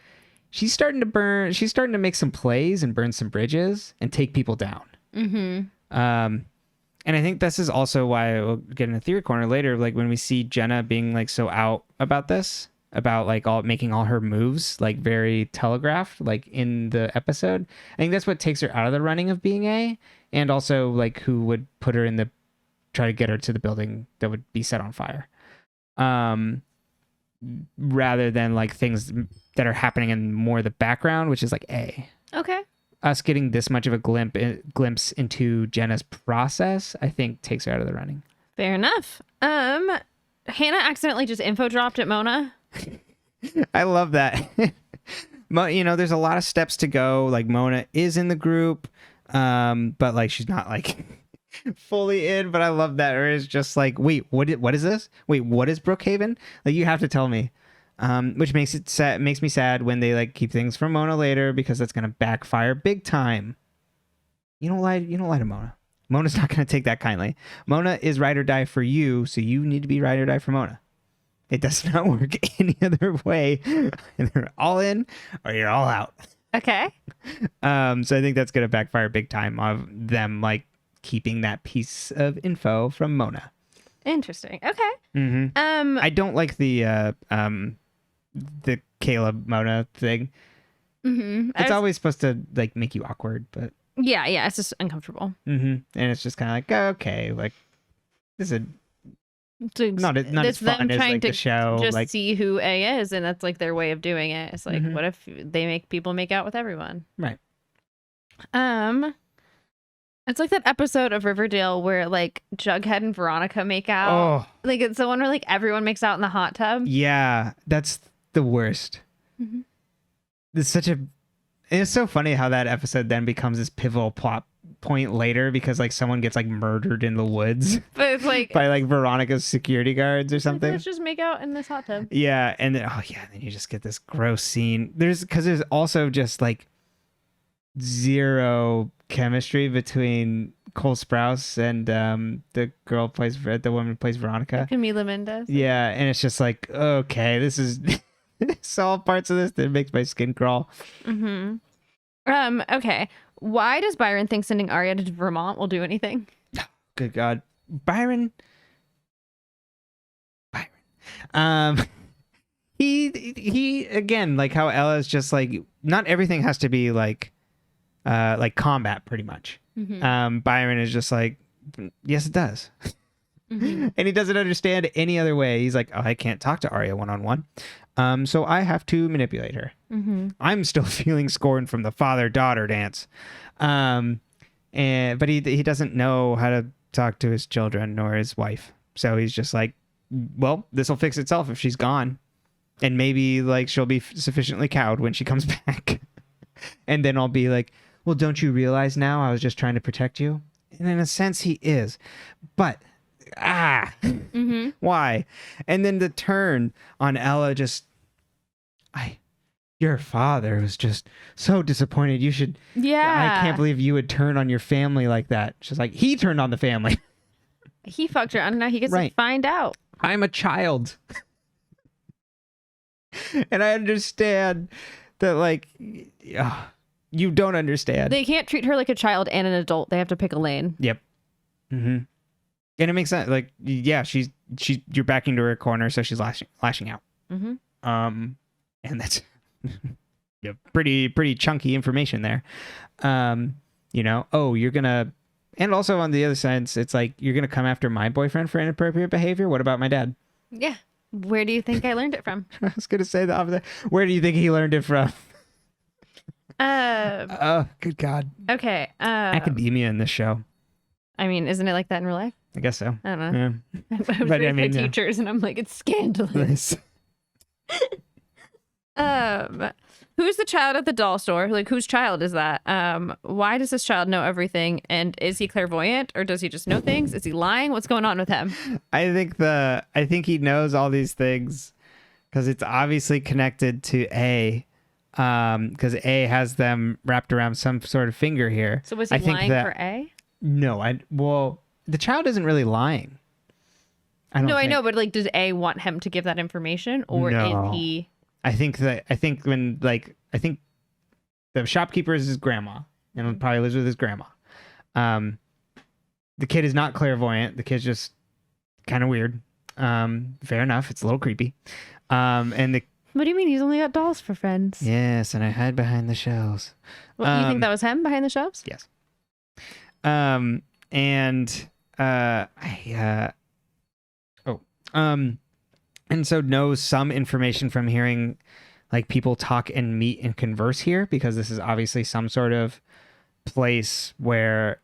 she's starting to make some plays and burn some bridges and take people down. And I think this is also why we'll get in a theory corner later, like when we see Jenna being like so out about this, about like making all her moves like very telegraphed, like in the episode. I think that's what takes her out of the running of being A, and also like who would put her in the, try to get her to the building that would be set on fire. Rather than like things that are happening in more the background, which is like A. Okay. Us getting this much of a glimpse into Jenna's process, I think takes her out of the running. Fair enough. Hannah accidentally just info dropped at Mona. I love that. You know, there's a lot of steps to go. Like Mona is in the group, but like she's not like fully in. But I love that. Or it's just like, wait, what is this? Wait, what is Brookhaven? Like you have to tell me. Which makes me sad when they like keep things from Mona later, because that's gonna backfire big time. You don't lie to Mona. Mona's not gonna take that kindly. Mona is ride or die for you, so you need to be ride or die for Mona. It does not work any other way. They're all in or you're all out. Okay. So I think that's gonna backfire big time of them like keeping that piece of info from Mona. Interesting. Okay. I don't like the Caleb Mona thing. It's always supposed to like make you awkward, but yeah, it's just uncomfortable. and it's just kind of like, okay, like this is not as fun as like the show. Just like see who A is, and that's like their way of doing it. It's like, what if they make people make out with everyone? Right. It's like that episode of Riverdale where like Jughead and Veronica make out. Oh, Like it's the one where like everyone makes out in the hot tub. yeah, that's the worst. It's it's so funny how that episode then becomes this pivotal plot point later, because like someone gets like murdered in the woods But it's like, by like Veronica's security guards or something. let's just make out in this hot tub. Yeah, and then then you just get this gross scene. There's also just like zero chemistry between Cole Sprouse and the woman who plays Veronica. Camila Mendes. Yeah, and it's just like, okay, this is it's all parts of this that makes my skin crawl. Okay. Why does Byron think sending Aria to Vermont will do anything? Good God, Byron. He again, like how Ella's just like, not everything has to be like combat, pretty much. Byron is just like, yes, it does. And he doesn't understand any other way. He's like, oh, I can't talk to Aria one-on-one. So I have to manipulate her. I'm still feeling scorn from the father-daughter dance. But he doesn't know how to talk to his children nor his wife. So he's just like, well, this will fix itself if she's gone. And maybe like she'll be sufficiently cowed when she comes back. And then I'll be like, well, don't you realize now I was just trying to protect you? And in a sense, he is. But why? And then the turn on Ella, just your father was just so disappointed. You should. Yeah. I can't believe you would turn on your family like that. She's like, he turned on the family. He fucked her. I don't know. He gets to find out. I'm a child. And I understand that, like, you don't understand. They can't treat her like a child and an adult. They have to pick a lane. Yep. And it makes sense. Like, yeah, she's you're backing to her corner, so she's lashing out. And that's pretty chunky information there. You know, oh, you're gonna And also on the other side, it's like, you're going to come after my boyfriend for inappropriate behavior? What about my dad? Yeah. Where do you think I learned it from? I was going to say the opposite. Where do you think he learned it from? Oh, good God. Okay. Academia in this show. I mean, isn't it like that in real life? I guess so. I don't know. Yeah. I was But, raised by yeah. teachers, and I'm like, it's scandalous. Who's the child at the doll store? Like, whose child is that? Why does this child know everything? And is he clairvoyant, or does he just know things? Is he lying? What's going on with him? I think he knows all these things because it's obviously connected to A. Because A has them wrapped around some sort of finger here. So was he lying for A? No, well, the child isn't really lying. I know, but like, does A want him to give that information, or is he? I think the shopkeeper is his grandma, and probably lives with his grandma. The kid is not clairvoyant. The kid's just kind of weird. Fair enough. It's a little creepy. And the What do you mean? He's only got dolls for friends. Yes, and I hide behind the shelves. What, you think that was him behind the shelves? Yes. And so knows some information from hearing like people talk and meet and converse here, because this is obviously some sort of place where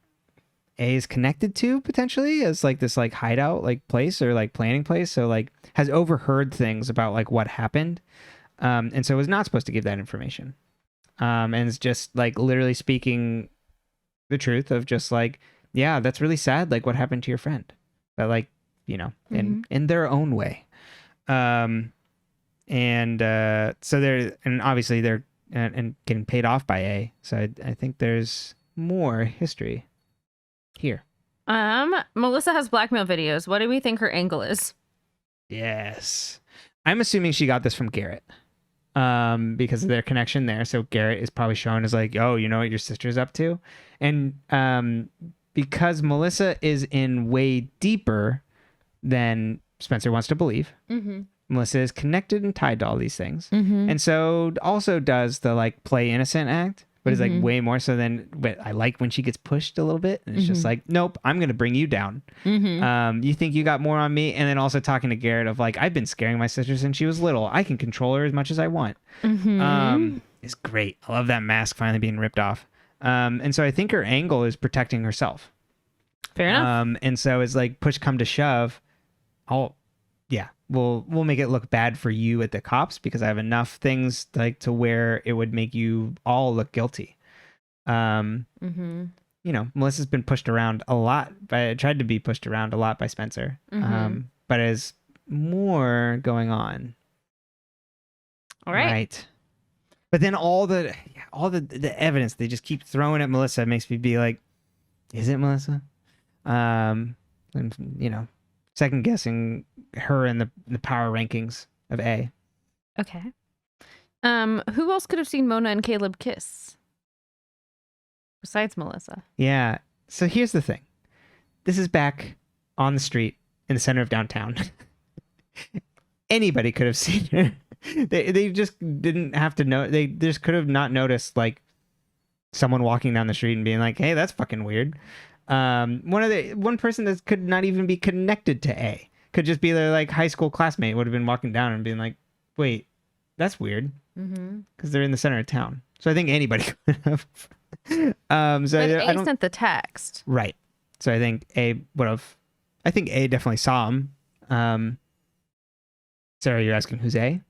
A is connected to, potentially as like this like hideout like place or like planning place. So like has overheard things about like what happened. And so was not supposed to give that information. And it's just like literally speaking the truth of just like, yeah, that's really sad. Like what happened to your friend, but like, you know, in their own way. So they're, and obviously they're and getting paid off by A. So I think there's more history here. Melissa has blackmail videos. What do we think her angle is? Yes. I'm assuming she got this from Garrett. Because of their connection there. So Garrett is probably shown as like, oh, you know what your sister's up to? And because Melissa is in way deeper than Spencer wants to believe. Melissa is connected and tied to all these things. And so also does the like play innocent act, but it's like way more so than, but I like when she gets pushed a little bit and it's just like, nope, I'm going to bring you down. You think you got more on me? And then also talking to Garrett of like, I've been scaring my sister since she was little. I can control her as much as I want. It's great. I love that mask finally being ripped off. And so I think her angle is protecting herself. Fair enough. And so it's like push come to shove. We'll make it look bad for you at the cops because I have enough things like to where it would make you all look guilty. You know, Melissa's been pushed around a lot, tried to be pushed around a lot by Spencer. But there's more going on. All right. But then all the evidence they just keep throwing at Melissa makes me be like, is it Melissa? And you know, second guessing her in the power rankings of A. Okay. Who else could have seen Mona and Caleb kiss besides Melissa? Yeah. So here's the thing. This is back on the street in the center of downtown. Anybody could have seen her. They just didn't have to know. They just could have not noticed like someone walking down the street and being like, "Hey, that's fucking weird." One person that could not even be connected to A could just be their like high school classmate, would have been walking down and being like, "Wait, that's weird," because they're in the center of town. So I think anybody could have. So but A sent the text, right? So I think A would have. I think A definitely saw him. Sarah, you're asking who's A?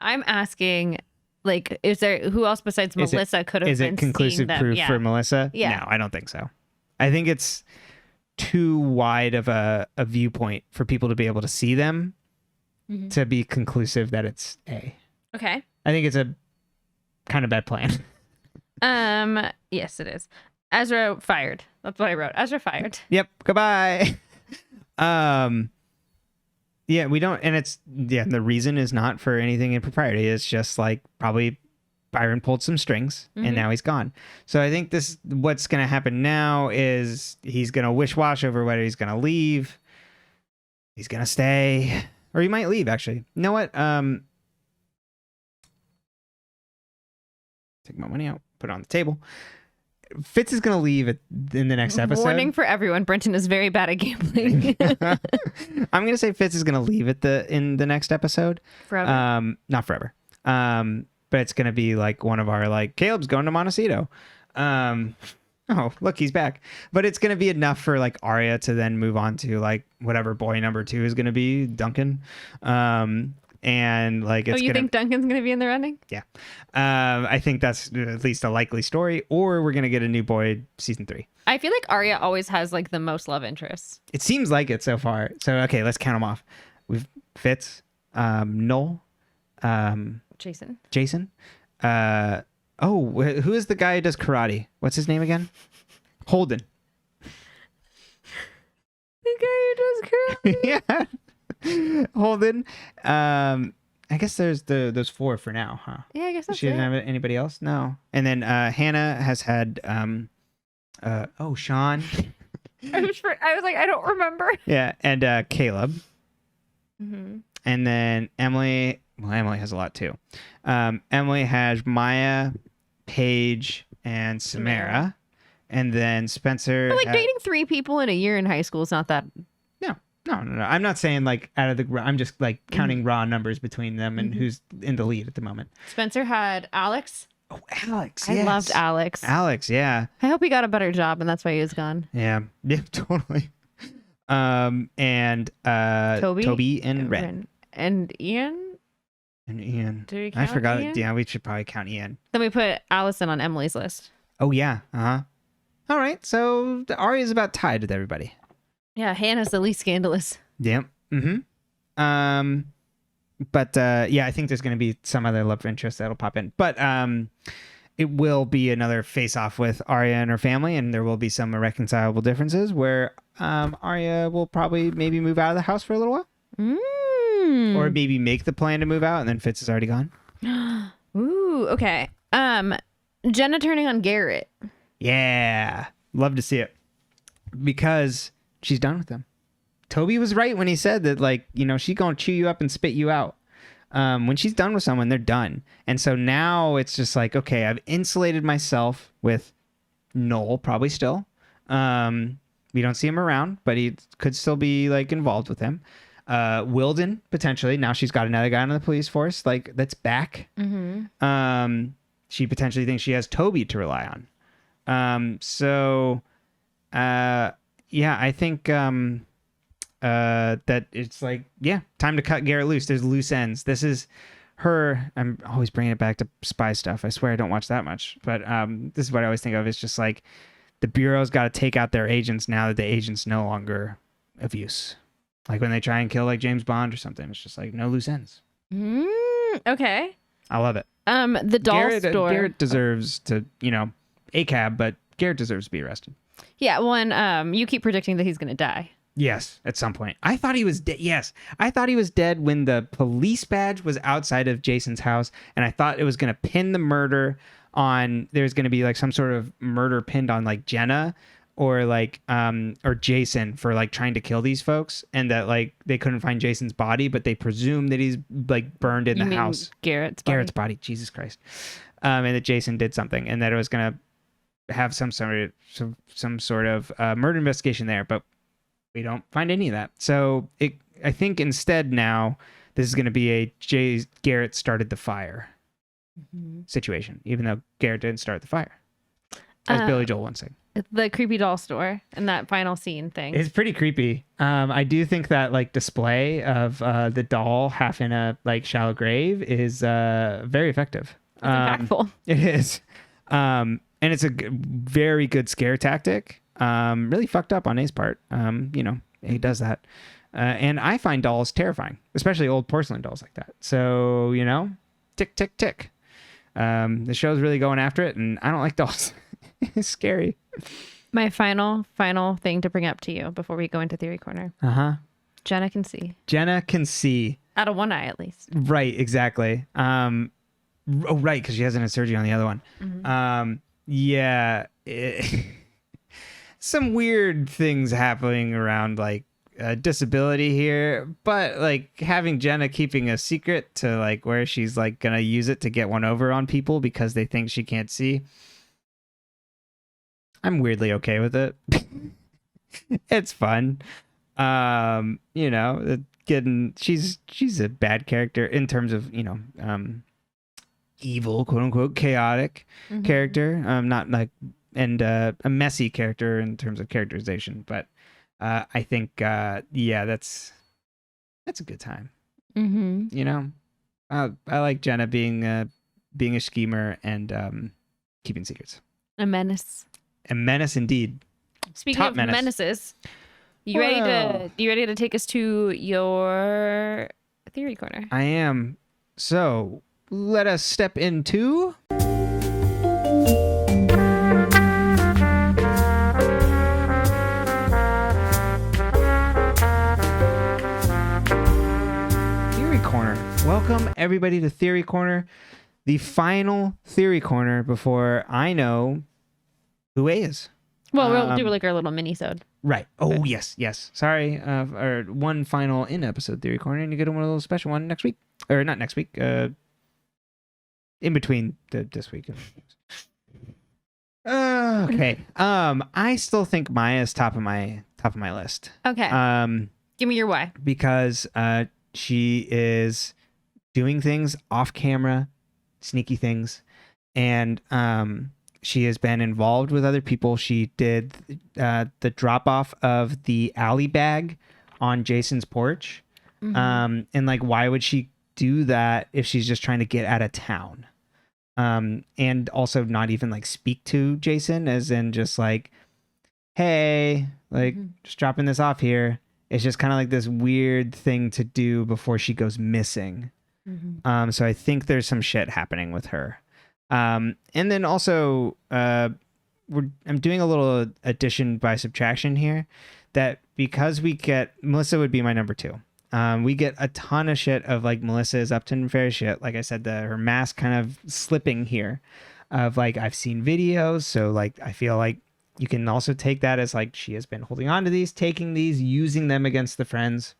I'm asking, like, is there who else besides Melissa could have been seeing them? Is it conclusive proof for Melissa? Yeah. No, I don't think so. I think it's too wide of a viewpoint for people to be able to see them to be conclusive that it's A. Okay. I think it's a kind of bad plan. Yes, it is. Ezra fired. That's what I wrote. Ezra fired. Yep. Goodbye. Yeah, we don't, and the reason is not for anything in propriety. It's just like probably Byron pulled some strings and now he's gone. So I think what's going to happen now is he's going to wish-wash over whether he's going to leave, he's going to stay, or he might leave actually. You know what? Take my money out, put it on the table. Fitz is gonna leave in the next episode. Warning for everyone: Brenton is very bad at gambling. I'm gonna say Fitz is gonna leave in the next episode. Forever. Not forever. But it's gonna be like one of our like Caleb's going to Montecito. Oh, look, he's back. But it's gonna be enough for like Aria to then move on to like whatever boy number 2 is gonna be, Duncan. And like, it's think Duncan's gonna be in the running? Yeah. I think that's at least a likely story, or we're gonna get a new boy season 3. I feel like Aria always has like the most love interests. It seems like it so far. So okay, let's count them off. We've Fitz, Noel, Jason. Who is the guy who does karate? What's his name again? Holden. The guy who does karate. Yeah. Holden. I guess there's those 4 for now, huh? Yeah, I guess that's She didn't have anybody else? No. And then Hannah has had Sean. I was like, I don't remember. Yeah, and Caleb. Mm-hmm. And then Emily. Well, Emily has a lot too. Emily has Maya, Paige, and Samara. And then Spencer. But like dating 3 people in a year in high school is not that. No. I'm not saying like out of the. I'm just like counting raw numbers between them and who's in the lead at the moment. Spencer had Alex. Oh, Alex. I loved Alex. Alex, yeah. I hope he got a better job, and that's why he was gone. Yeah, totally. And Toby and Ren. And Ian. And Ian. Did we count I forgot. Ian? Yeah, we should probably count Ian. Then we put Alison on Emily's list. Oh yeah. All right. So Aria's about tied with everybody. Yeah, Hannah's the least scandalous. Yep. Mm-hmm. But yeah, I think there's going to be some other love interest that'll pop in. But it will be another face-off with Aria and her family, and there will be some irreconcilable differences where Aria will probably maybe move out of the house for a little while. Or maybe make the plan to move out, and then Fitz is already gone. Ooh, okay. Jenna turning on Garrett. Yeah. Love to see it. Because she's done with him. Toby was right when he said that, like, you know, she's going to chew you up and spit you out. When she's done with someone, they're done. And so now it's just like, okay, I've insulated myself with Noel, probably still. We don't see him around, but he could still be, like, involved with him. Wilden, potentially. Now she's got another guy on the police force, like, that's back. She potentially thinks she has Toby to rely on. Yeah, I think that it's like, yeah, time to cut Garrett loose. There's loose ends. This is her. I'm always bringing it back to spy stuff. I swear I don't watch that much, but this is what I always think of. It's just like the Bureau's got to take out their agents now that the agent's no longer of use. Like when they try and kill like James Bond or something, it's just like no loose ends. Okay. I love it. The doll store. Garrett deserves to, you know, ACAB, but Garrett deserves to be arrested. Yeah, when you keep predicting that he's going to die. Yes, at some point. I thought he was dead. Yes, I thought he was dead when the police badge was outside of Jason's house, and I thought it was going to pin the murder on. There's going to be like some sort of murder pinned on like Jenna or like or Jason for like trying to kill these folks, and that like they couldn't find Jason's body, but they presume that he's like burned in the house. Garrett's body. Jesus Christ. And that Jason did something, and that it was going to have some sort of murder investigation there, but we don't find any of that. So I think instead now this is going to be a Garrett started the fire situation, even though Garrett didn't start the fire, as Billy Joel once said. The creepy doll store and that final scene thing. It's pretty creepy. I do think that like display of the doll half in a like shallow grave is very effective. It's impactful. It is. And it's a very good scare tactic. Really fucked up on A's part. You know, he does that. And I find dolls terrifying, especially old porcelain dolls like that. So, you know, tick, tick, tick. The show's really going after it, and I don't like dolls. It's scary. My final thing to bring up to you before we go into Theory Corner. Jenna can see. Jenna can see. Out of one eye, at least. Right, exactly. Right, because she hasn't had surgery on the other one. Yeah. Some weird things happening around like disability here, but like having Jenna keeping a secret to like where she's like gonna use it to get one over on people because they think she can't see. I'm weirdly okay with it. It's fun. She's a bad character in terms of, evil, quote unquote, chaotic character. Not like, and a messy character in terms of characterization. But I think, that's a good time. I like Jenna being a schemer and keeping secrets. A menace. A menace indeed. Speaking of menaces, you ready to take us to your theory corner? I am. So let us step into Theory Corner. Welcome everybody to Theory Corner, the final Theory Corner before I know who A is. Well, we'll do like our little mini-sode. Right. Oh, yes. Sorry. Our one final in-episode Theory Corner, and you get a little special one next week. Or not next week. In between this week. Okay. I still think Maya is top of my list. Okay. Give me your why. Because she is doing things off camera, sneaky things, and she has been involved with other people. She did the drop off of the alley bag on Jason's porch. And like, why would she do that if she's just trying to get out of town? And also not even like speak to Jason, as in just like, hey, like just dropping this off here. It's just kind of like this weird thing to do before she goes missing. So I think there's some shit happening with her. And then also, I'm doing a little addition by subtraction here, that because Melissa would be my number 2. We get a ton of shit of like Melissa is up to nefarious shit. Like I said, her mask kind of slipping here of like, I've seen videos. So like, I feel like you can also take that as like, she has been holding on to these, taking these, using them against the friends.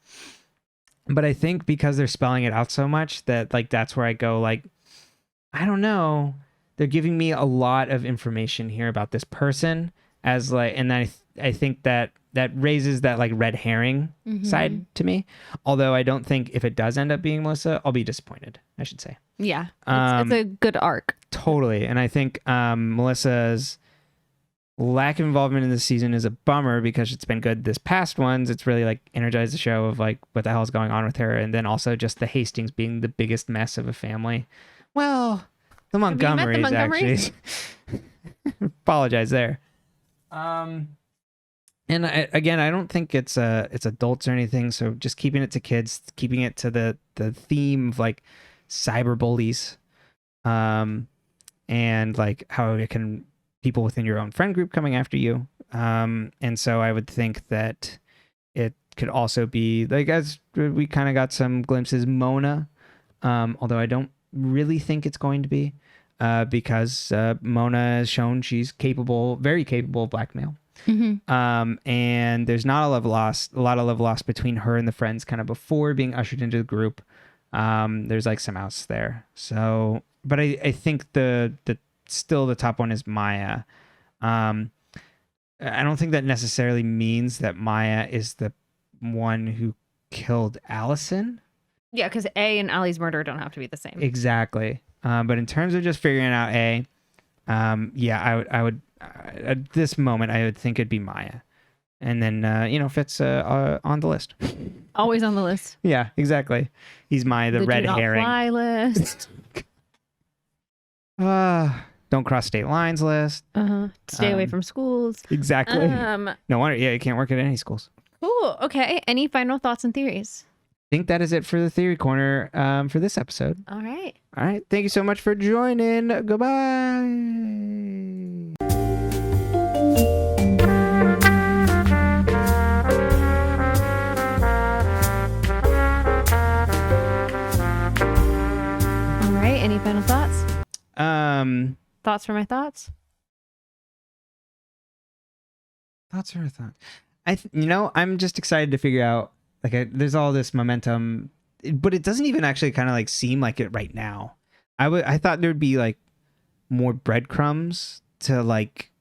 But I think because they're spelling it out so much that like, that's where I go like, I don't know. They're giving me a lot of information here about this person as like, and I think that raises that like red herring side to me. Although I don't think if it does end up being Melissa, I'll be disappointed, I should say. Yeah. It's a good arc. Totally. And I think Melissa's lack of involvement in this season is a bummer because it's been good this past ones. It's really like energized the show of like what the hell is going on with her. And then also just the Hastings being the biggest mess of a family. Well, the Montgomerys actually. Apologize there. And I don't think it's adults or anything. So just keeping it to kids, keeping it to the theme of like cyber bullies, and like how it can people within your own friend group coming after you. And so I would think that it could also be like, as we kind of got some glimpses, Mona, although I don't really think it's going to be, because Mona has shown she's very capable of blackmail. And there's not a lot of love lost between her and the friends kind of before being ushered into the group. There's like some outs there. So, but I think still the top one is Maya. I don't think that necessarily means that Maya is the one who killed Alison. Yeah, because A and Allie's murder don't have to be the same. Exactly. But in terms of just figuring out A, I would at this moment I would think it'd be Maya, and then Fitz on the list. Always on the list. Yeah, exactly. He's the red herring. Fly list. Don't cross state lines list. Stay away from schools. Exactly. No wonder. Yeah, you can't work at any schools. Cool. Okay. Any final thoughts and theories? I think that is it for the Theory Corner for this episode. All right. Thank you so much for joining. Goodbye. All right. Any final thoughts? Thoughts for my thoughts? Thoughts for my thoughts. I'm just excited to figure out. Like, there's all this momentum, but it doesn't even actually kind of like seem like it right now. I thought there'd be like more breadcrumbs to like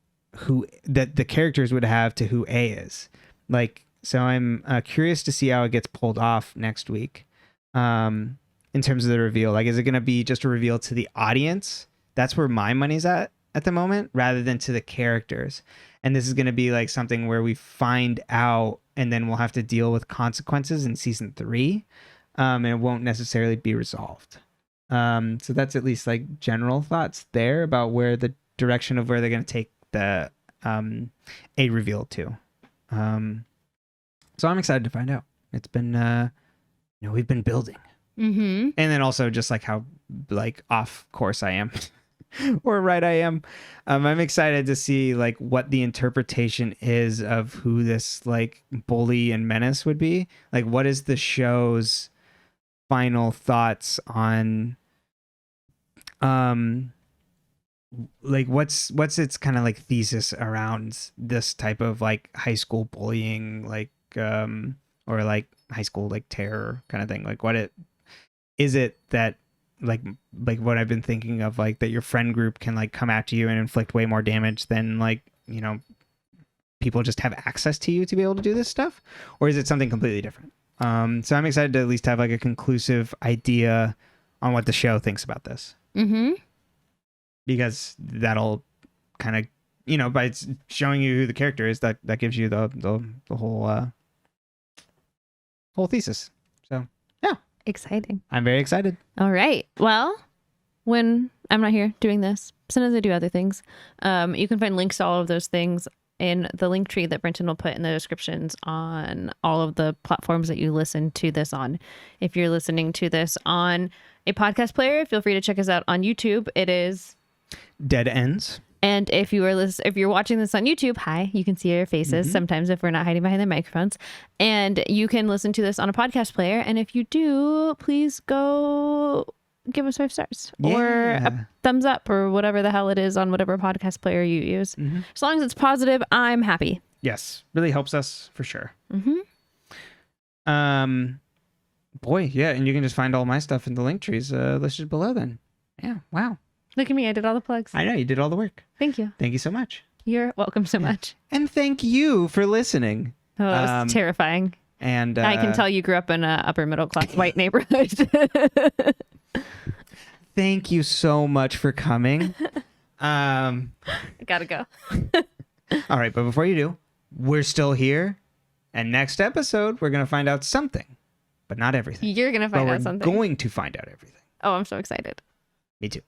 the characters would have to who A is. Like, so I'm curious to see how it gets pulled off next week. In terms of the reveal, like, is it going to be just a reveal to the audience? That's where my money's at the moment, rather than to the characters. And this is going to be like something where we find out and then we'll have to deal with consequences in season 3. And it won't necessarily be resolved. So that's at least like general thoughts there about where the direction of where they're going to take the A reveal to. So I'm excited to find out. It's been, we've been building. Mm-hmm. And then also just like how like off course I am or right I am. I'm excited to see like what the interpretation is of who this like bully and menace would be. Like, what is the show's final thoughts on like what's its kind of like thesis around this type of like high school bullying, like or like high school like terror kind of thing. Like, what it is it that like what I've been thinking of, like that your friend group can like come after you and inflict way more damage than like, people just have access to you to be able to do this stuff? Or is it something completely different? So I'm excited to at least have like a conclusive idea on what the show thinks about this. Mm-hmm. Because that'll kind of, by showing you who the character is, that gives you the whole thesis. So yeah. Exciting. I'm very excited. All right. Well, when I'm not here doing this, sometimes I do other things. You can find links to all of those things in the link tree that Brenton will put in the descriptions on all of the platforms that you listen to this on. If you're listening to this on a podcast player, feel free to check us out on YouTube. It is Dead Ends. And if you're watching this on YouTube, hi, you can see our faces sometimes if we're not hiding behind the microphones. And you can listen to this on a podcast player. And if you do, please go give us 5 stars or a thumbs up or whatever the hell it is on whatever podcast player you use. Mm-hmm. As long as it's positive, I'm happy. Yes, really helps us for sure. Mm-hmm. Boy, yeah, and you can just find all my stuff in the link trees listed below then. Yeah, wow. Look at me, I did all the plugs. I know, you did all the work. Thank you. Thank you so much. You're welcome so much. And thank you for listening. Oh, that was terrifying. And I can tell you grew up in an upper middle class white neighborhood. Thank you so much for coming. I gotta go. All right, but before you do, we're still here. And next episode, we're going to find out something, but not everything. You're going to find out something. We're going to find out everything. Oh, I'm so excited. Me too.